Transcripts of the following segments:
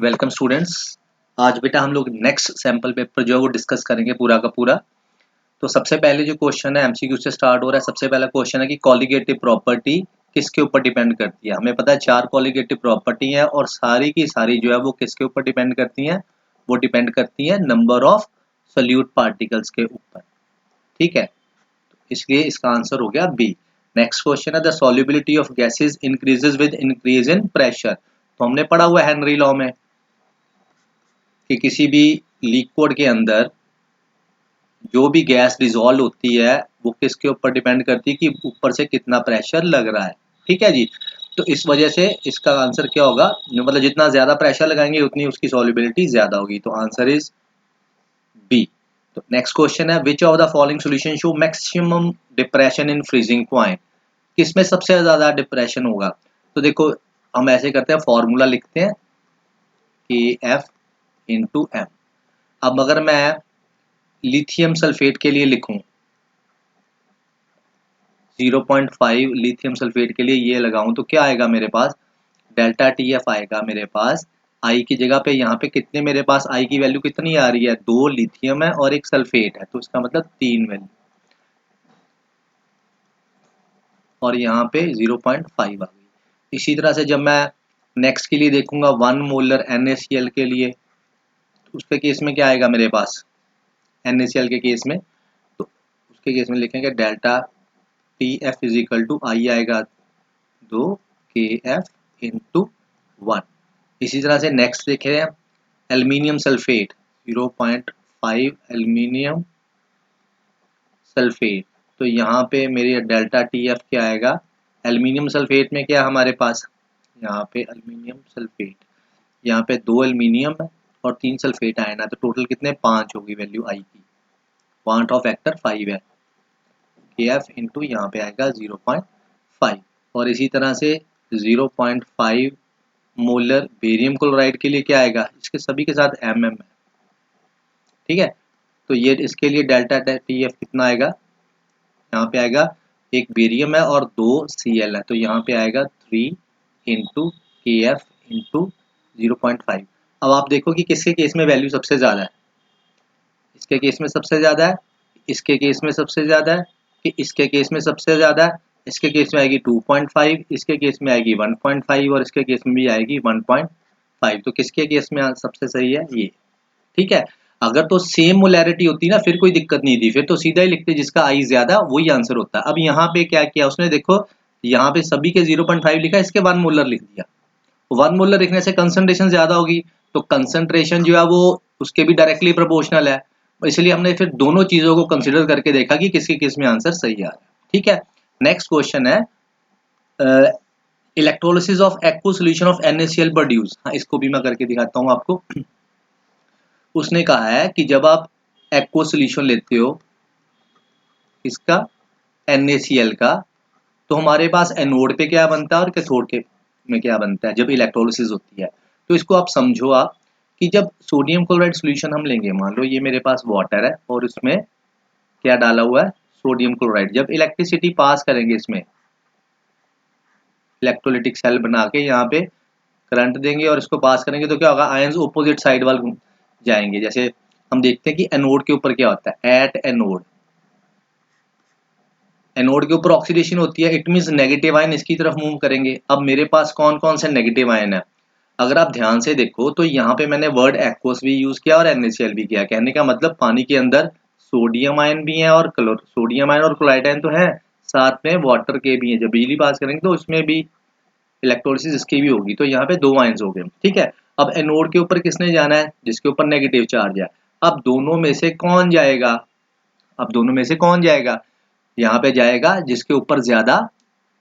Welcome students. आज बेटा हम लोग नेक्स्ट सैंपल पेपर जो है वो डिस्कस करेंगे पूरा का पूरा। तो सबसे पहले जो क्वेश्चन है एमसीक्यू से स्टार्ट हो रहा है। सबसे पहला क्वेश्चन है कि कॉलिगेटिव प्रॉपर्टी किसके ऊपर डिपेंड करती है। हमें पता है 4 कॉलिगेटिव प्रॉपर्टी है और सारी की सारी जो है वो किसके ऊपर डिपेंड करती हैं, वो डिपेंड करती है नंबर ऑफ सोल्यूट पार्टिकल्स के ऊपर। ठीक है, इसलिए इसका आंसर हो गया बी। नेक्स्ट क्वेश्चन है the solubility of gases increases with increase in pressure. तो हमने पढ़ा हुआ है हेनरी लॉ में कि किसी भी लिक्विड के अंदर जो भी गैस डिसॉल्व होती है वो किसके ऊपर डिपेंड करती है कि ऊपर से कितना प्रेशर लग रहा है। ठीक है जी, तो इस वजह से इसका आंसर क्या होगा, मतलब जितना ज्यादा प्रेशर लगाएंगे उतनी उसकी सॉल्युबिलिटी ज्यादा होगी। तो आंसर इज बी। तो नेक्स्ट क्वेश्चन है which of the following solution show maximum depression in freezing point. किसमें सबसे ज्यादा डिप्रेशन होगा। तो देखो हम ऐसे करते हैं, फॉर्मूला लिखते हैं कि एफ इंटू एम। अब अगर मैं लिथियम सल्फेट के लिए लिखूं 0.5 लिथियम सल्फेट के लिए ये लगाऊं तो क्या आएगा मेरे पास, डेल्टा टी एफ आएगा मेरे पास। आई की जगह पे यहाँ पे कितने, मेरे पास आई की वैल्यू कितनी आ रही है, 2 लिथियम है और 1 सल्फेट है, तो इसका मतलब 3 वैल्यू, और यहाँ पे 0.5 आ गई। इसी तरह से जब मैं नेक्स्ट के लिए देखूंगा 1 मोलर NaCl के लिए, तो उसके केस में क्या आएगा मेरे पास, NaCl के केस में, तो उसके केस में लिखेंगे delta T F is equal to I आएगा 2 के एफ इंटू 1। इसी तरह से नेक्स्ट देखे हैं एल्यूमिनियम सल्फेट 0.5 एल्यूमिनियम सल्फेट, तो यहाँ पे मेरी डेल्टा टी एफ क्या आएगा, एल्यूमिनियम सल्फेट में क्या हमारे पास, यहाँ पे एल्यूमिनियम सल्फेट, यहाँ पे 2 एल्यूमिनियम है और 3 सल्फेट आए ना, तो टोटल कितने 5 होगी वैल्यू आई की, पॉइंट ऑफ फैक्टर 5 है, के एफ इंटू यहाँ पे आएगा 0.5। और इसी तरह से 0.5 मोलर बेरियम क्लोराइड के लिए क्या आएगा, इसके सभी के साथ एम है। ठीक है, तो ये इसके लिए डेल्टा टी एफ कितना आएगा, यहाँ पे आएगा एक बेरियम है और 2 Cl है, तो यहाँ पे आएगा 3 इंटू के एफ इंटू 0.5। अब आप देखो कि किसके केस में वैल्यू सबसे ज़्यादा है, इसके केस में सबसे ज़्यादा है, इसके केस में सबसे ज़्यादा है, कि इसके केस में सबसे ज़्यादा है, इसके केस में आएगी 2.5, इसके केस में आएगी 1.5 और इसके केस में भी आएगी 1.5। तो किसके केस में सबसे सही है ये। ठीक है, अगर तो सेम मोलैरिटी होती ना फिर कोई दिक्कत नहीं थी, फिर तो सीधा ही लिखते जिसका आई ज्यादा वही आंसर होता है। अब यहाँ पे क्या किया उसने, देखो यहाँ पे सभी के 0.5 लिखा, इसके 1 मोलर लिख दिया। 1 मोलर लिखने से कंसंट्रेशन ज्यादा होगी, तो कंसंट्रेशन जो है वो उसके भी डायरेक्टली प्रोपोर्शनल है, इसलिए हमने फिर दोनों चीजों को कंसिडर करके देखा कि किसके केस में आंसर सही आ रहा है। ठीक है, नेक्स्ट क्वेश्चन है electrolysis of aq solution of NaCl produce. हाँ, इसको भी मैं करके दिखाता हूँ आपको। उसने कहा है कि जब आप एक्व सॉल्यूशन लेते हो इसका NaCl का, तो हमारे पास एनोड पे क्या बनता है और कैथोड के में क्या बनता है जब इलेक्ट्रोलिसिस होती है। तो इसको आप समझो आप कि जब सोडियम क्लोराइड सॉल्यूशन हम लेंगे, मान लो ये मेरे पास वाटर है और उसमें क्या डाला हुआ है, सोडियम क्लोराइड, जब इलेक्ट्रिसिटी पास करेंगे इसमें, इलेक्ट्रोलिटिक सेल बना के यहाँ पे करंट देंगे और इसको पास करेंगे, तो क्या होगा, आयंस ऑपोजिट साइड वाल जाएंगे। जैसे हम देखते हैं कि एनोड के ऊपर क्या होता है, एट एनोड, एनोड के ऊपर ऑक्सीडेशन होती है, इट मींस नेगेटिव आयन इसकी तरफ मूव करेंगे। अब मेरे पास कौन कौन से नेगेटिव आयन है, अगर आप ध्यान से देखो तो यहाँ पे मैंने वर्ड एक्वस भी यूज किया और NaCl भी किया। कहने का मतलब पानी के अंदर सोडियम आयन भी है और सोडियम आयन और क्लोराइड आयन तो है, साथ में वाटर के भी है। जब बिजली पास करेंगे तो उसमें भी इलेक्ट्रोलिसिस इसकी भी होगी, तो यहाँ पे 2 आयंस हो गए। ठीक है, अब एनोड के ऊपर किसने जाना है, जिसके ऊपर नेगेटिव चार्ज है। अब दोनों में से कौन जाएगा, अब दोनों में से कौन जाएगा, यहाँ पे जाएगा जिसके ऊपर ज्यादा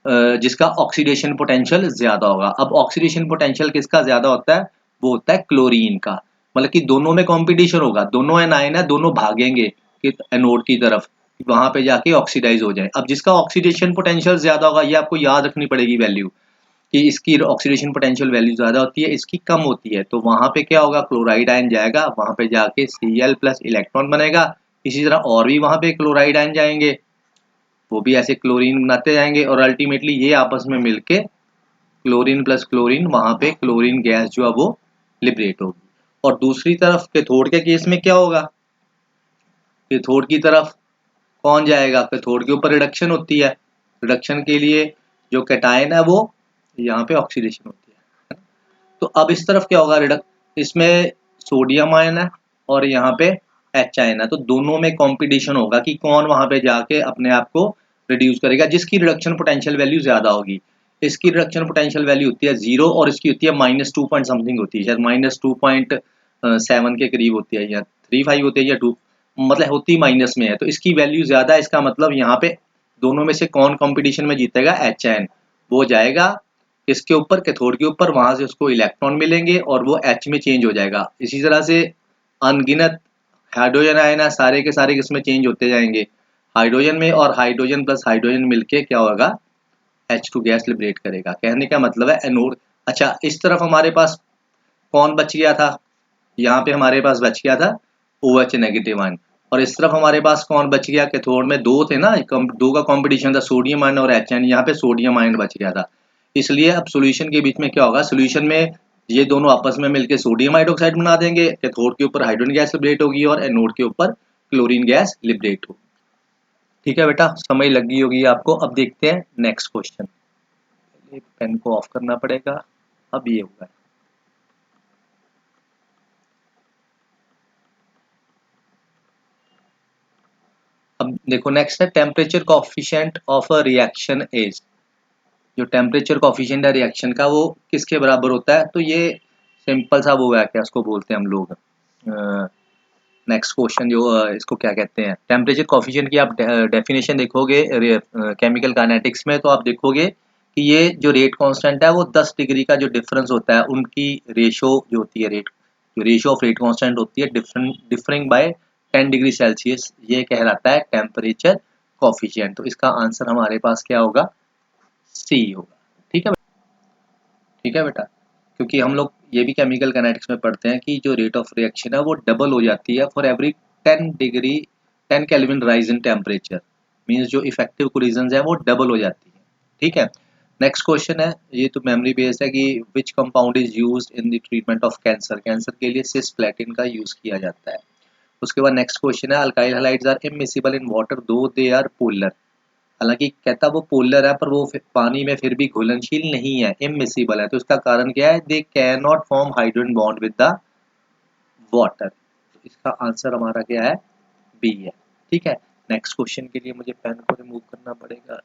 जिसका ऑक्सीडेशन पोटेंशियल ज्यादा होगा। अब ऑक्सीडेशन पोटेंशियल किसका ज्यादा होता है, वो होता है क्लोरीन का। मतलब कि दोनों में कंपटीशन होगा, दोनों एनायन है, दोनों भागेंगे कि एनोड की तरफ, वहां पे जाके ऑक्सीडाइज हो जाए। अब जिसका ऑक्सीडेशन पोटेंशियल ज्यादा होगा, ये आपको याद रखनी पड़ेगी वैल्यू, कि इसकी ऑक्सीडेशन पोटेंशियल वैल्यू ज्यादा होती है, इसकी कम होती है, तो वहां पे क्या होगा, क्लोराइड आयन जाएगा, वहां पे जाके Cl प्लस इलेक्ट्रॉन बनेगा। इसी तरह और भी वहां पे क्लोराइड आयन जाएंगे, वो भी ऐसे क्लोरीन बनाते जाएंगे और अल्टीमेटली ये आपस में मिलके क्लोरीन प्लस क्लोरीन, वहां पे क्लोरीन गैस जो है वो लिबरेट होगी। और दूसरी तरफ कैथोड के केस में क्या होगा, कैथोड की तरफ कौन जाएगा, कैथोड के ऊपर रिडक्शन होती है, रिडक्शन के लिए जो कैटायन है वो यहाँ पे ऑक्सीडेशन होती है। तो अब इस तरफ क्या होगा, इसमें सोडियम आयन है और यहाँ पे एच आयन है, तो दोनों में कंपटीशन होगा कि कौन वहां पे जाके अपने आप को रिड्यूस करेगा, जिसकी रिडक्शन पोटेंशियल वैल्यू ज्यादा होगी। इसकी रिडक्शन पोटेंशियल वैल्यू होती है 0 और इसकी होती है -2 पॉइंट समथिंग होती है, शायद -2.7 के करीब होती है, या 3.5 होती है, या 2, मतलब होती माइनस में है। तो इसकी वैल्यू ज्यादा है, इसका मतलब यहाँ पे दोनों में से कौन कंपटीशन में जीतेगा, एच आयन। वो जाएगा इसके ऊपर, कैथोड के ऊपर, वहां से उसको इलेक्ट्रॉन मिलेंगे और वो एच में चेंज हो जाएगा। इसी तरह से अनगिनत हाइड्रोजन आयन है, सारे के सारे किसमें चेंज होते जाएंगे, हाइड्रोजन में, और हाइड्रोजन प्लस हाइड्रोजन मिलके क्या होगा, H2 गैस लिबरेट करेगा। कहने का मतलब है एनोड। अच्छा, इस तरफ हमारे पास कौन बच गया था, यहाँ पे हमारे पास बच गया था OH नेगेटिव आयन, और इस तरफ हमारे पास कौन बच गया, कैथोड में दो थे ना, दो का कॉम्पिटिशन था, सोडियम आयन और एच आयन, यहाँ पे सोडियम आयन बच गया था। इसलिए अब सोल्यूशन के बीच में क्या होगा, सोल्यूशन में ये दोनों आपस में मिलकर सोडियम हाइड्रोक्साइड बना देंगे, कैथोड के ऊपर हाइड्रोजन गैस लिबरेट होगी और एनोड के ऊपर क्लोरीन गैस लिबरेट होगी। ठीक है बेटा, समझ लगी होगी आपको। अब देखते हैं नेक्स्ट क्वेश्चन। पेन को ऑफ करना पड़ेगा। अब ये होगा, अब देखो नेक्स्ट है, temperature coefficient of a reaction is, जो टेम्परेचर कोफिशिएंट है रिएक्शन का वो किसके बराबर होता है, तो ये सिंपल सा वो है, क्या उसको बोलते हैं हम लोग, नेक्स्ट क्वेश्चन जो इसको क्या कहते हैं, टेम्परेचर कोफिशिएंट की आप डेफिनेशन देखोगे केमिकल काइनेटिक्स में, तो आप देखोगे कि ये जो रेट कांस्टेंट है वो 10 डिग्री का जो डिफरेंस होता है उनकी रेशो जो होती है, रेट जो रेशो ऑफ रेट कांस्टेंट होती है डिफरिंग बाय 10 डिग्री सेल्सियस, ये कहलाता है टेम्परेचर कोफिशिएंट। तो इसका आंसर हमारे पास क्या होगा, सी होगा। ठीक है, ठीक है बेटा, क्योंकि हम लोग ये भी केमिकल काइनेटिक्स में पढ़ते हैं कि जो रेट ऑफ रिएक्शन है वो डबल हो जाती है for every 10 degree 10 kelvin rise in temperature, means जो इफेक्टिव कोलिजन है वो डबल हो जाती है। ठीक है, नेक्स्ट क्वेश्चन है, ये तो मेमोरी बेस्ड है कि which compound is used in the treatment of cancer, cancer के लिए सिस्प्लेटिन का यूज किया जाता है। उसके बाद नेक्स्ट क्वेश्चन है, alkyl halides are immiscible in water though they are polar, हालांकि कहता वो पोलर है पर वो पानी में फिर भी घुलनशील नहीं है, इमिसिबल है, तो इसका कारण क्या है, they can not form hydrogen bond with the water. तो इसका आंसर हमारा क्या है, बी है। ठीक है, नेक्स्ट क्वेश्चन के लिए मुझे पेन को रिमूव करना पड़ेगा।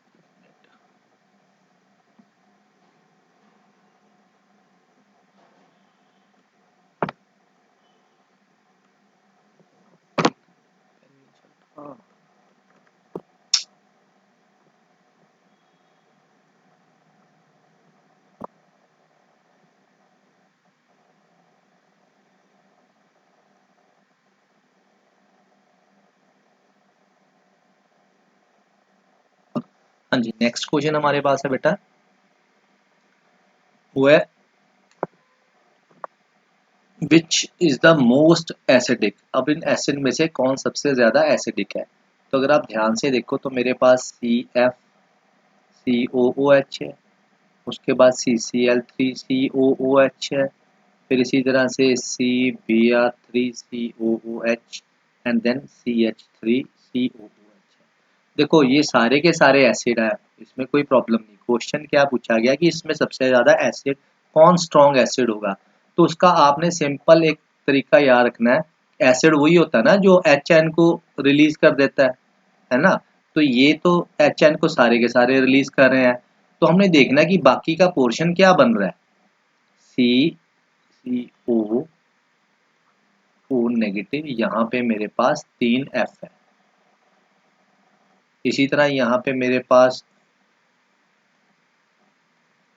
हाँ जी, नेक्स्ट क्वेश्चन हमारे पास है बेटा, वो है which is the most acidic. अब इन एसिड में से कौन सबसे ज्यादा एसिडिक है, तो अगर आप ध्यान से देखो तो मेरे पास CFCOOH है, उसके बाद CCl3COOH है, फिर इसी तरह से CBr3COOH एंड देन CH3COOH है। देखो ये सारे के सारे एसिड है, इसमें कोई प्रॉब्लम नहीं। क्वेश्चन क्या पूछा गया कि इसमें सबसे ज्यादा एसिड कौन स्ट्रॉन्ग एसिड होगा, तो उसका आपने सिंपल एक तरीका याद रखना है, एसिड वही होता है ना जो HN को रिलीज कर देता है ना, तो ये तो HN को सारे के सारे रिलीज कर रहे हैं, तो हमने देखना है कि बाकी का पोर्शन क्या बन रहा है, CCO नेगेटिव, यहाँ पे मेरे पास 3F है, इसी तरह यहाँ पे मेरे पास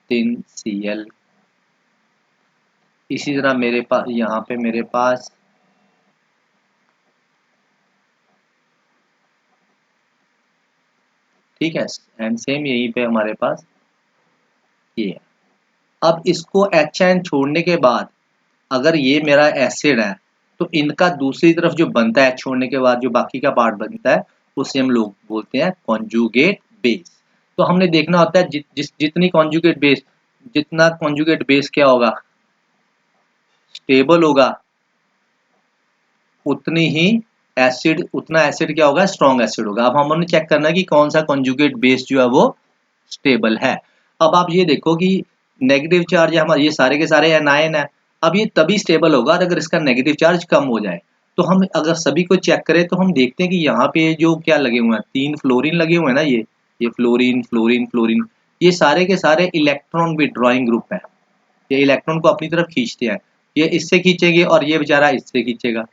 3Cl, इसी तरह मेरे पास यहाँ पे मेरे पास ठीक है, एंड सेम यहीं पे हमारे पास ये है। अब इसको HN छोड़ने के बाद अगर ये मेरा एसिड है तो इनका दूसरी तरफ जो बनता है छोड़ने के बाद जो बाकी का पार्ट बनता है उसे हम लोग बोलते हैं कॉन्जुगेट बेस। तो हमने देखना होता है जितनी कॉन्जुगेट बेस, जितना कॉन्जुगेट बेस क्या होगा, स्टेबल होगा उतनी ही उतना एसिड क्या होगा, स्ट्रॉन्ग एसिड होगा। अब हमने चेक करना है कि कौन सा कॉन्जुगेट बेस जो है वो स्टेबल है। अब आप ये देखो कि नेगेटिव चार्ज है हमारे, ये सारे के सारे एनायन है। अब ये तभी स्टेबल होगा अगर इसका नेगेटिव चार्ज कम हो जाए। तो हम अगर सभी को चेक करें तो हम देखते हैं कि यहाँ पे जो क्या लगे हुए हैं, 3 फ्लोरीन लगे हुए हैं ना, ये फ्लोरीन फ्लोरीन फ्लोरीन, ये सारे के सारे इलेक्ट्रॉन विड्रॉइंग ग्रुप है। ये इलेक्ट्रॉन को अपनी तरफ खींचते हैं। ये इससे खींचेंगे और ये बेचारा इससे खींचेगा।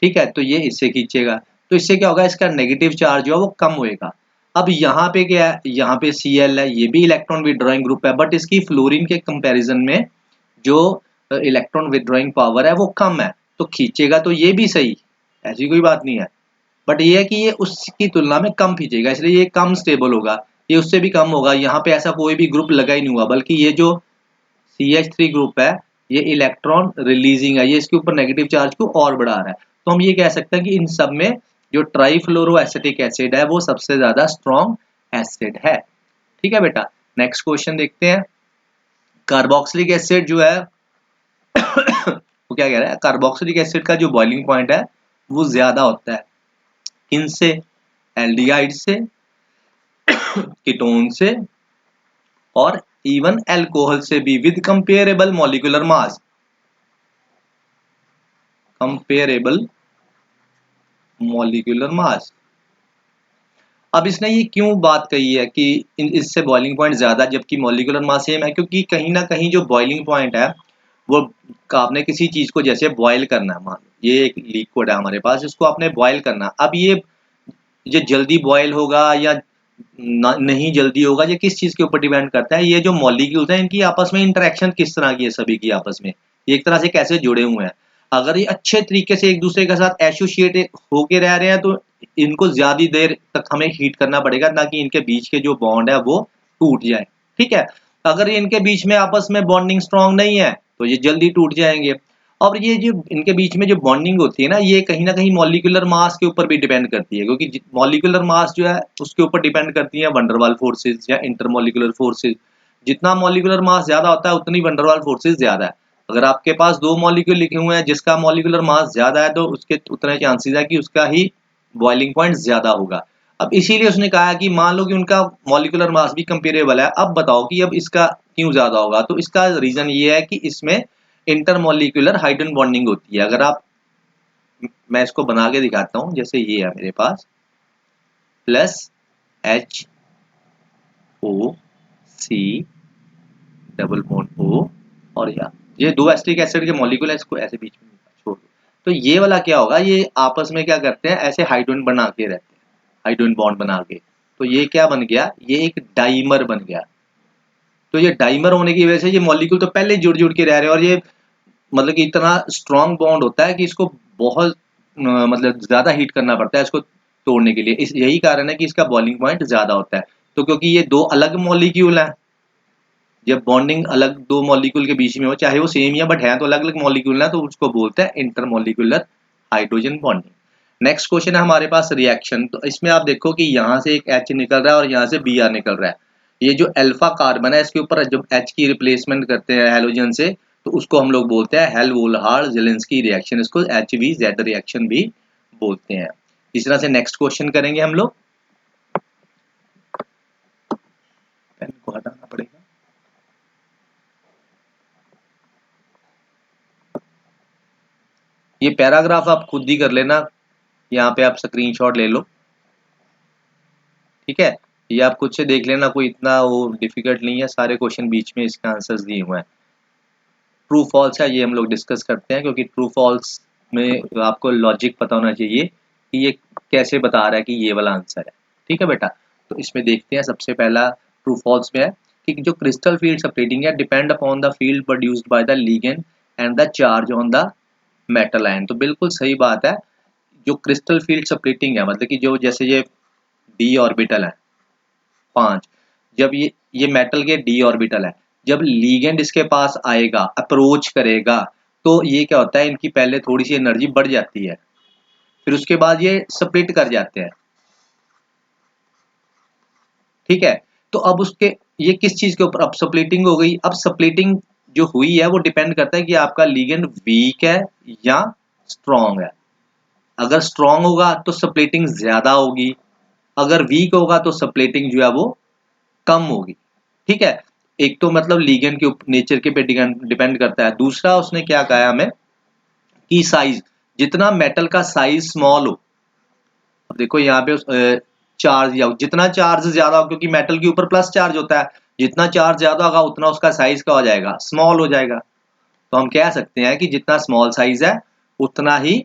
ठीक है, तो ये इससे खींचेगा, तो इससे क्या होगा, इसका नेगेटिव चार्ज जो है वो कम होएगा। अब यहाँ पे क्या है, यहाँ पे Cl है, ये भी इलेक्ट्रॉन विड्रॉइंग ग्रुप है, बट इसकी फ्लोरीन के कंपैरिजन में जो इलेक्ट्रॉन विड्रॉइंग पावर है वो कम है, तो खींचेगा तो ये भी सही, ऐसी कोई बात नहीं है, बट ये है कि ये उसकी तुलना में कम खींचेगा, इसलिए ये कम स्टेबल होगा, ये उससे भी कम होगा। यहाँ पे ऐसा कोई भी ग्रुप लगा ही नहीं हुआ, बल्कि ये जो CH3 ग्रुप है ये इलेक्ट्रॉन रिलीजिंग है, ये इसके ऊपर नेगेटिव चार्ज को और बढ़ा रहा है। तो हम ये कह सकते हैं कि इन सब में जो ट्राइफ्लोरोएसिटिक एसिड है वो सबसे ज्यादा स्ट्रॉन्ग एसिड है। ठीक है बेटा, नेक्स्ट क्वेश्चन देखते हैं। कार्बोक्सिलिक एसिड जो है वो क्या कह रहा है, कार्बोक्सिलिक एसिड का जो बॉइलिंग पॉइंट है वो ज्यादा होता है किनसे, एल्डिहाइड से, कीटोन से, और इवन अल्कोहल से भी, with comparable molecular mass. Comparable molecular mass. अब इसने ये क्यों बात कही है कि इससे बॉइलिंग पॉइंट ज्यादा जबकि मॉलिक्यूलर मास सेम है, क्योंकि कहीं ना कहीं जो बॉइलिंग पॉइंट है वो, आपने किसी चीज को जैसे बॉयल करना है, मान ये एक लिक्विड है हमारे पास, इसको आपने बॉयल करना, अब ये जल्दी बॉयल होगा या नहीं जल्दी होगा, ये किस चीज के ऊपर डिपेंड करता है, ये जो मॉलिक्यूल्स हैं इनकी आपस में इंटरेक्शन किस तरह की है, सभी की आपस में ये एक तरह से कैसे जुड़े हुए हैं। अगर ये अच्छे तरीके से एक दूसरे के साथ एसोसिएट होके रह रहे हैं तो इनको ज्यादा देर तक हमें हीट करना पड़ेगा ताकि इनके बीच के जो बॉन्ड है वो टूट जाए। ठीक है, अगर ये इनके बीच में आपस में बॉन्डिंग स्ट्रांग नहीं है तो ये जल्दी टूट जाएंगे। और ये जो इनके बीच में जो बॉन्डिंग होती है ना कहीं मॉलिक्यूलर मास के ऊपर भी डिपेंड करती है, क्योंकि मॉलिक्यूलर मास जो है उसके ऊपर डिपेंड करती है वंडरवाल फोर्सेज या इंटरमॉलिक्यूलर फोर्सेज। जितना मॉलिक्यूलर मास ज्यादा होता है उतनी वंडरवाल फोर्सेज ज्यादा है। अगर आपके पास 2 मॉलिक्यूल लिखे हुए हैं जिसका मॉलिक्यूलर मास ज्यादा है तो उसके उतने चांसेस है कि उसका ही बॉइलिंग पॉइंट ज्यादा होगा। अब इसीलिए उसने कहा कि मान लो कि उनका मॉलिक्यूलर मास भी कंपेरेबल है, अब बताओ कि अब इसका क्यों ज्यादा होगा, तो इसका रीजन ये है कि इसमें इंटरमॉलिक्यूलर हाइड्रोजन बॉन्डिंग होती है। अगर आप, मैं इसको बना के दिखाता हूं, जैसे ये है मेरे पास plus HOC double bond O, और ये 2 एसिटिक एसिड के मॉलिक्यूल है, इसको ऐसे बीच में छोड़ दो, तो ये वाला क्या होगा, ये आपस में क्या करते हैं, ऐसे हाइड्रोजन बना के रहते हैं, हाइड्रोजन बॉन्ड बना के, तो ये क्या बन गया, ये एक डाइमर बन गया। तो ये डाइमर होने की वजह से ये मॉलिक्यूल तो पहले जुड़ जुड़ के रह रहे हैं, और ये मतलब कि इतना स्ट्रॉन्ग बॉन्ड होता है कि इसको बहुत मतलब ज्यादा हीट करना पड़ता है इसको तोड़ने के लिए, इस यही कारण है कि इसका बॉइलिंग पॉइंट ज्यादा होता है। तो क्योंकि ये 2 अलग मॉलिक्यूल हैं, जब बॉन्डिंग अलग 2 मॉलिक्यूल के बीच में हो, चाहे वो सेम ही है बट है तो अलग अलग मॉलिक्यूल है, तो उसको बोलते हैं intermolecular hydrogen bonding. Next question है हमारे पास रिएक्शन। तो इसमें आप देखो कि यहाँ से एक H निकल रहा है और यहाँ से Br निकल रहा है। ये जो अल्फा कार्बन है इसके ऊपर जब H की रिप्लेसमेंट करते हैं हेलोजन से तो उसको हम लोग बोलते हैं हेल्महोल्ट्ज-जेलेंस्की रिएक्शन, इसको HVZ रिएक्शन भी बोलते हैं। इस तरह से नेक्स्ट क्वेश्चन करेंगे हम लोग। पेन को हटाना पड़ेगा। ये पैराग्राफ आप खुद ही कर लेना, यहाँ पे आप स्क्रीनशॉट ले लो, ठीक है, ये आप खुद से देख लेना, कोई इतना वो डिफिकल्ट नहीं है, सारे क्वेश्चन बीच में इसके आंसर्स दिए हुए हैं। ट्रू फॉल्स है ये हम लोग डिस्कस करते हैं, क्योंकि ट्रू फॉल्स में आपको लॉजिक पता होना चाहिए कि ये कैसे बता रहा है कि ये वाला आंसर है। ठीक है बेटा, तो इसमें देखते हैं, सबसे पहला ट्रू फॉल्स में है कि जो क्रिस्टल फील्ड सेपरेटिंग है depend upon the field produced by the ligand and the charge on the metal ion. तो बिल्कुल सही बात है, जो क्रिस्टल फील्ड सेपरेटिंग है मतलब कि जो जैसे ये d ऑर्बिटल है 5, जब ये मेटल के d ऑर्बिटल है, जब लीगेंड इसके पास आएगा अप्रोच करेगा तो ये क्या होता है, इनकी पहले थोड़ी सी एनर्जी बढ़ जाती है, फिर उसके बाद ये स्प्लिट कर जाते हैं। ठीक है, तो अब उसके ये किस चीज के ऊपर, अब स्प्लिटिंग हो गई, अब स्प्लिटिंग जो हुई है वो डिपेंड करता है कि आपका लिगेंड वीक है या स्ट्रॉन्ग है। अगर स्ट्रॉन्ग होगा तो स्प्लिटिंग ज्यादा होगी, अगर वीक होगा तो स्प्लिटिंग जो है वो कम होगी। ठीक है, एक तो मतलब लिगेंड के नेचर के पे डिपेंड करता है। दूसरा उसने क्या कहा हमें कि साइज, जितना मेटल का साइज स्मॉल हो, अब देखो यहाँ पे चार्ज या जितना चार्ज ज्यादा हो, क्योंकि मेटल के ऊपर प्लस चार्ज होता है, जितना चार्ज ज्यादा होगा उतना उसका साइज क्या हो जाएगा, स्मॉल हो जाएगा। तो हम कह सकते हैं कि जितना स्मॉल साइज है उतना ही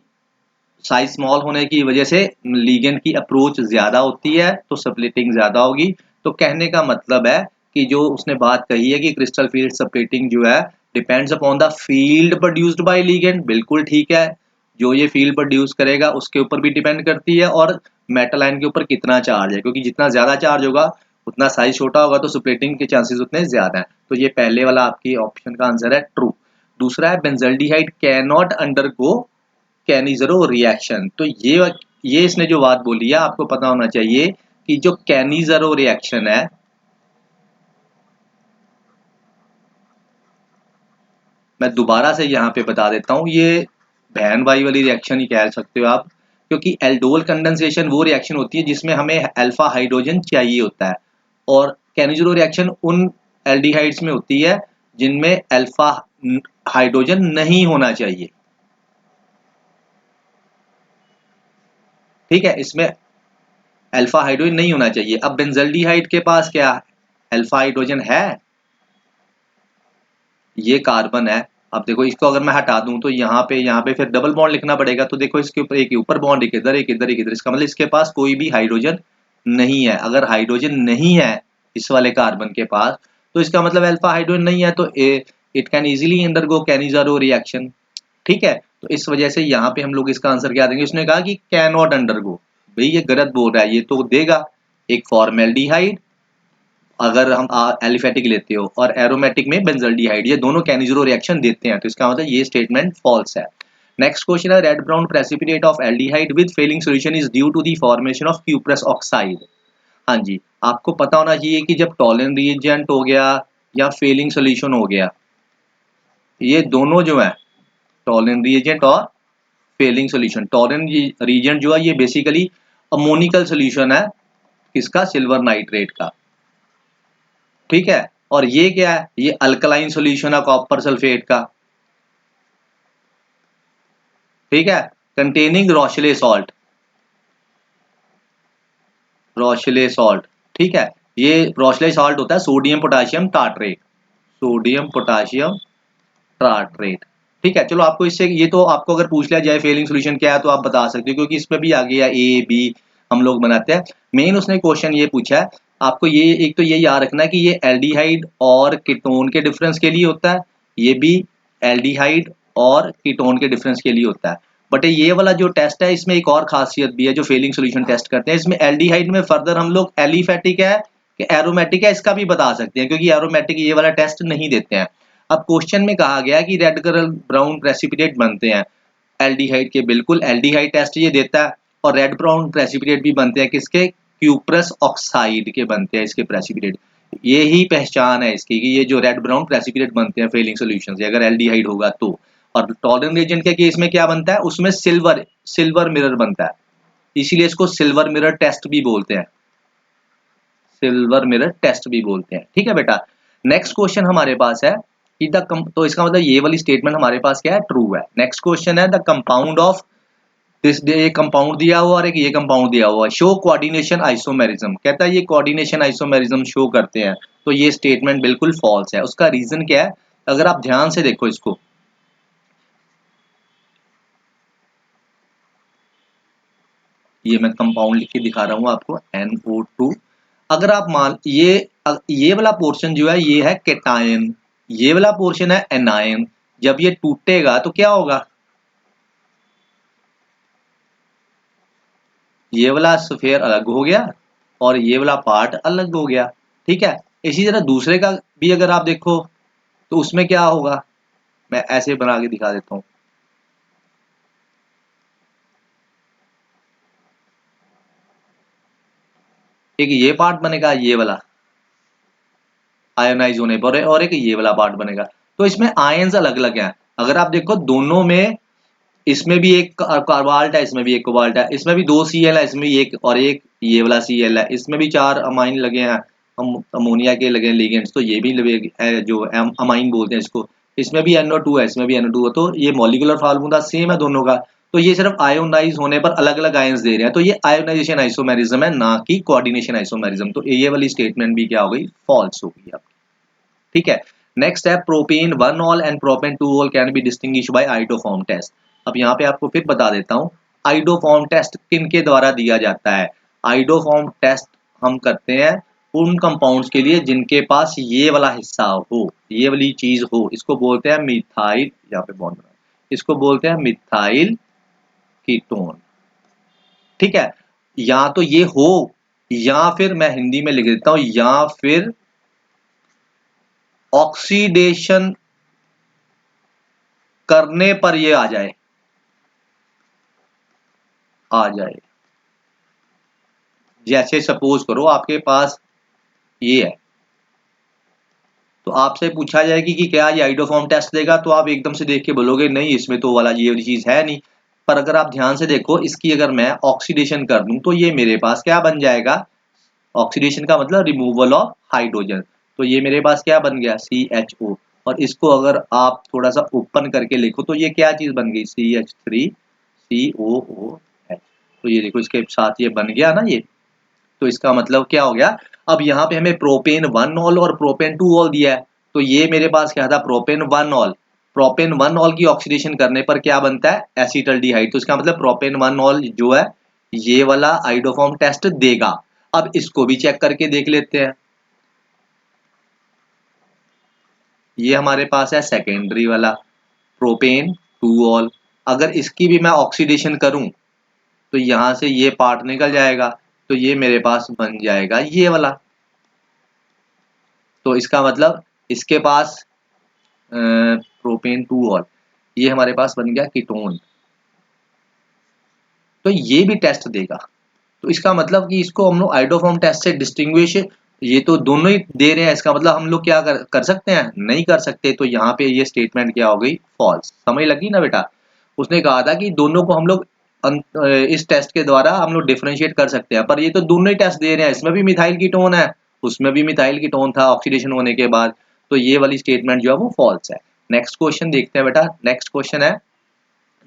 साइज स्मॉल होने की वजह से लिगेंड की अप्रोच ज्यादा होती है तो स्प्लिटिंग ज्यादा होगी। तो कहने का मतलब है कि जो उसने बात कही है कि क्रिस्टल फील्ड स्प्लिटिंग जो है depends upon the field produced by ligand, बिल्कुल ठीक है। जो ये फील्ड प्रोड्यूस करेगा उसके ऊपर भी डिपेंड करती है, और मेटल आयन के ऊपर कितना चार्ज है, क्योंकि जितना ज्यादा चार्ज होगा उतना साइज छोटा होगा तो स्प्लिटिंग के चांसेस उतने ज्यादा है। तो ये पहले वाला आपकी ऑप्शन का आंसर है ट्रू। दूसरा है benzaldehyde can not undergo Cannizzaro reaction. तो ये इसने जो बात बोली है आपको पता होना चाहिए कि जो कैनिजरो रिएक्शन है, मैं दोबारा से यहाँ पे बता देता हूँ, ये बहन भाई वाली रिएक्शन ही कह सकते हो आप, क्योंकि एल्डोल कंडेंसेशन वो रिएक्शन होती है जिसमें हमें अल्फा हाइड्रोजन चाहिए होता है, और कैनिजरो रिएक्शन उन एल्डिहाइड्स में होती है जिनमें अल्फा हाइड्रोजन नहीं होना चाहिए। ठीक है, इसमें अल्फा हाइड्रोजन नहीं होना चाहिए। अब बेंजल्डिहाइड के पास क्या अल्फा हाइड्रोजन है, ये कार्बन है। अब देखो इसको अगर मैं हटा दूं तो यहाँ पे फिर डबल बॉन्ड लिखना पड़ेगा, तो देखो इसके ऊपर एक ऊपर बॉन्ड, एक इधर एक इधर एक इधर, इसका मतलब इसके पास कोई भी हाइड्रोजन नहीं है। अगर हाइड्रोजन नहीं है इस वाले कार्बन के पास, तो इसका मतलब अल्फा हाइड्रोजन नहीं है, तो it can easily undergo Cannizzaro reaction. ठीक है, तो इस वजह से यहाँ पे हम लोग इसका आंसर क्या देंगे, उसने कहा कि कैन नॉट अंडरगो, भाई ये गलत बोल रहा है, ये तो देगा एक फॉर्मेल्डिहाइड अगर हम एलिफेटिक लेते हो, और एरोमेटिक में बेंजल्डिहाइड, ये दोनों कैनिजरो रिएक्शन देते हैं, तो इसका मतलब ये स्टेटमेंट फॉल्स है। नेक्स्ट क्वेश्चन है red brown precipitate of aldehyde with Fehling solution is due to the formation of cuprous oxide. हाँ जी, आपको पता होना चाहिए कि जब टॉलन रिएजेंट हो गया या फेलिंग सॉल्यूशन हो गया, ये दोनों जो है टॉलन रिएजेंट और फेलिंग सॉल्यूशन, टॉलन रिएजेंट जो है ये बेसिकली अमोनिकल सॉल्यूशन है किसका, सिल्वर नाइट्रेट का। ठीक है, और ये क्या है, ये अल्कलाइन सॉल्यूशन है कॉपर सल्फेट का। ठीक है, कंटेनिंग रोशले सॉल्ट, रोशले सॉल्ट। ठीक है, ये रोशले सॉल्ट होता है sodium potassium tartrate, sodium potassium tartrate. ठीक है, चलो आपको इससे ये तो आपको अगर पूछ लिया जाए फेलिंग सॉल्यूशन क्या है तो आप बता सकते हो, क्योंकि इसमें भी आ गया ए बी हम लोग बनाते हैं। मेन उसने क्वेश्चन ये पूछा है, आपको ये एक तो ये याद रखना है कि ये एल्डिहाइड और कीटोन के डिफरेंस के लिए होता है, ये भी एल्डिहाइड और कीटोन के डिफरेंस के लिए होता है। बट ये वाला जो टेस्ट है इसमें एक और खासियत भी है जो फेलिंग सॉल्यूशन टेस्ट करते हैं, इसमें एल्डिहाइड में फर्दर हम लोग एलिफेटिक है कि एरोमेटिक है इसका भी बता सकते हैं, क्योंकि एरोमेटिक ये वाला टेस्ट नहीं देते हैं। अब क्वेश्चन में कहा गया कि रेड कलर ब्राउन प्रेसिपिटेट बनते हैं एल्डिहाइड के, बिल्कुल एल्डिहाइड टेस्ट ये देता है, और रेड ब्राउन प्रेसिपिटेट भी बनते हैं किसके, क्यूप्रस ऑक्साइड के बनते हैं इसके प्रेसिपिटेट। ये ही पहचान है इसकी कि ये जो रेड ब्राउन प्रेसिपिटेट बनते हैं फेलिंग सॉल्यूशन से अगर एल्डिहाइड होगा तो। और टॉलरेंट रिएजेंट के केस में क्या बनता है, उसमें सिल्वर सिल्वर मिरर बनता है, इसीलिए इसको सिल्वर मिरर टेस्ट भी बोलते हैं, सिल्वर मिरर टेस्ट भी बोलते हैं। ठीक है बेटा, नेक्स्ट क्वेश्चन हमारे पास है कि तो इसका मतलब ये वाली स्टेटमेंट हमारे पास क्या है, ट्रू है। नेक्स्ट क्वेश्चन है द कंपाउंड ऑफ दिस, ये कंपाउंड दिया हुआ और एक ये कंपाउंड दिया हुआ, शो कोऑर्डिनेशन आइसोमेरिज्म, कहता है ये कोऑर्डिनेशन आइसोमेरिज्म शो करते हैं, तो ये स्टेटमेंट बिल्कुल फॉल्स है। उसका रीजन क्या है, अगर आप ध्यान से देखो इसको, ये मैं कंपाउंड लिख के दिखा रहा हूं आपको NO2। अगर आप मान ये वाला पोर्शन जो है ये है केटायन, ये वाला पोर्शन है एनायन, जब ये टूटेगा तो क्या होगा, ये वाला स्फीयर अलग हो गया और ये वाला पार्ट अलग हो गया। ठीक है, इसी तरह दूसरे का भी अगर आप देखो तो उसमें क्या होगा, मैं ऐसे बना के दिखा देता हूं। एक ये पार्ट बनेगा ये वाला आयोनाइज होने पर, और एक ये वाला पार्ट बनेगा। तो इसमें आयन्स अलग अलग हैं। अगर आप देखो दोनों में, इसमें भी एक कार्बाल्ट है, इसमें भी एक कोबाल्ट है, इसमें भी 2 Cl है, इसमें भी एक, और एक ये वाला Cl है, इसमें भी 4 अमाइन लगे हैं, अमोनिया के लगे हैं लिगेंड्स, तो ये भी जो अमाइन बोलते हैं इसको। इसमें भी NO2 है, इसमें भी NO2 है, तो ये मॉलिक्यूलर फार्मूला सेम है दोनों का। तो ये सिर्फ आयोनाइज होने पर अलग अलग आयन्स दे रहे हैं, तो ये आयोनाइजेशन आइसोमेरिज्म है, ना कि कोऑर्डिनेशन आइसोमेरिज्म। तो ये वाली स्टेटमेंट भी क्या हो गई, फॉल्स हो गई आपकी। ठीक है, नेक्स्ट है propane 1 ol and propane 2 ol can be distinguished by iodoform test. अब यहाँ पे आपको फिर बता देता हूँ, आइडोफॉर्म टेस्ट किन के द्वारा दिया जाता है। आइडोफॉर्म टेस्ट हम करते हैं उन कंपाउंड्स के लिए जिनके पास ये वाला हिस्सा हो, ये वाली चीज हो, इसको बोलते हैं मिथाइल, यहाँ पे बॉन्ड बना, इसको बोलते हैं मिथाइल कीटोन। ठीक है, या तो ये हो, या फिर मैं हिंदी में लिख देता हूं, या फिर ऑक्सीडेशन करने पर ये आ जाए, आ जाए। जैसे सपोज करो आपके पास ये है, तो आपसे पूछा जाएगी कि क्या ये आइडोफॉर्म टेस्ट देगा, तो आप एकदम से देख के बोलोगे नहीं इसमें तो वाला ये वाली चीज है नहीं। पर अगर आप ध्यान से देखो, इसकी अगर मैं ऑक्सीडेशन कर दूं तो ये मेरे पास क्या बन जाएगा, ऑक्सीडेशन का मतलब रिमूवल ऑफ हाइड्रोजन, तो ये मेरे पास क्या बन गया, CHO। और इसको अगर आप थोड़ा सा ओपन करके लिखो तो ये क्या चीज बन गई, CH3COOH। तो ये देखो इसके साथ ये बन गया ना ये, तो इसका मतलब क्या हो गया। अब यहाँ पे हमें प्रोपेन 1 ऑल और प्रोपेन 2 ऑल दिया है, तो ये मेरे पास क्या था, प्रोपेन 1 ऑल। प्रोपेन 1 ऑल की ऑक्सीडेशन करने पर क्या बनता है, एसीटल्डिहाइड। तो इसका मतलब प्रोपेन 1 ऑल जो है ये वाला आइडोफॉर्म टेस्ट देगा। अब इसको भी चेक करके देख लेते हैं। ये हमारे पास है सेकेंडरी वाला प्रोपेन 2 ऑल। अगर इसकी भी मैं ऑक्सीडेशन करूं तो यहां से ये पार्ट निकल जाएगा, तो ये मेरे पास बन जाएगा ये वाला। तो इसका मतलब इसके पास प्रोपेन 2 ऑल, ये हमारे पास बन गया कीटोन, तो ये भी टेस्ट देगा। तो इसका मतलब कि इसको हम लोग आइडोफॉर्म टेस्ट से डिस्टिंग्विश, ये तो दोनों ही दे रहे हैं, इसका मतलब हम लोग क्या कर सकते हैं, नहीं कर सकते। तो यहाँ पे ये स्टेटमेंट क्या हो गई, फॉल्स। समझ लगी ना बेटा, उसने कहा था कि दोनों को हम लोग इस टेस्ट के द्वारा हम लोग डिफरेंशिएट कर सकते हैं, पर ये तो दोनों ही टेस्ट दे रहे हैं, इसमें भी मिथाइल कीटोन है, उसमें भी मिथाइल कीटोन था ऑक्सीडेशन होने के बाद, तो ये वाली स्टेटमेंट जो है वो फॉल्स है। नेक्स्ट क्वेश्चन देखते हैं बेटा। नेक्स्ट क्वेश्चन है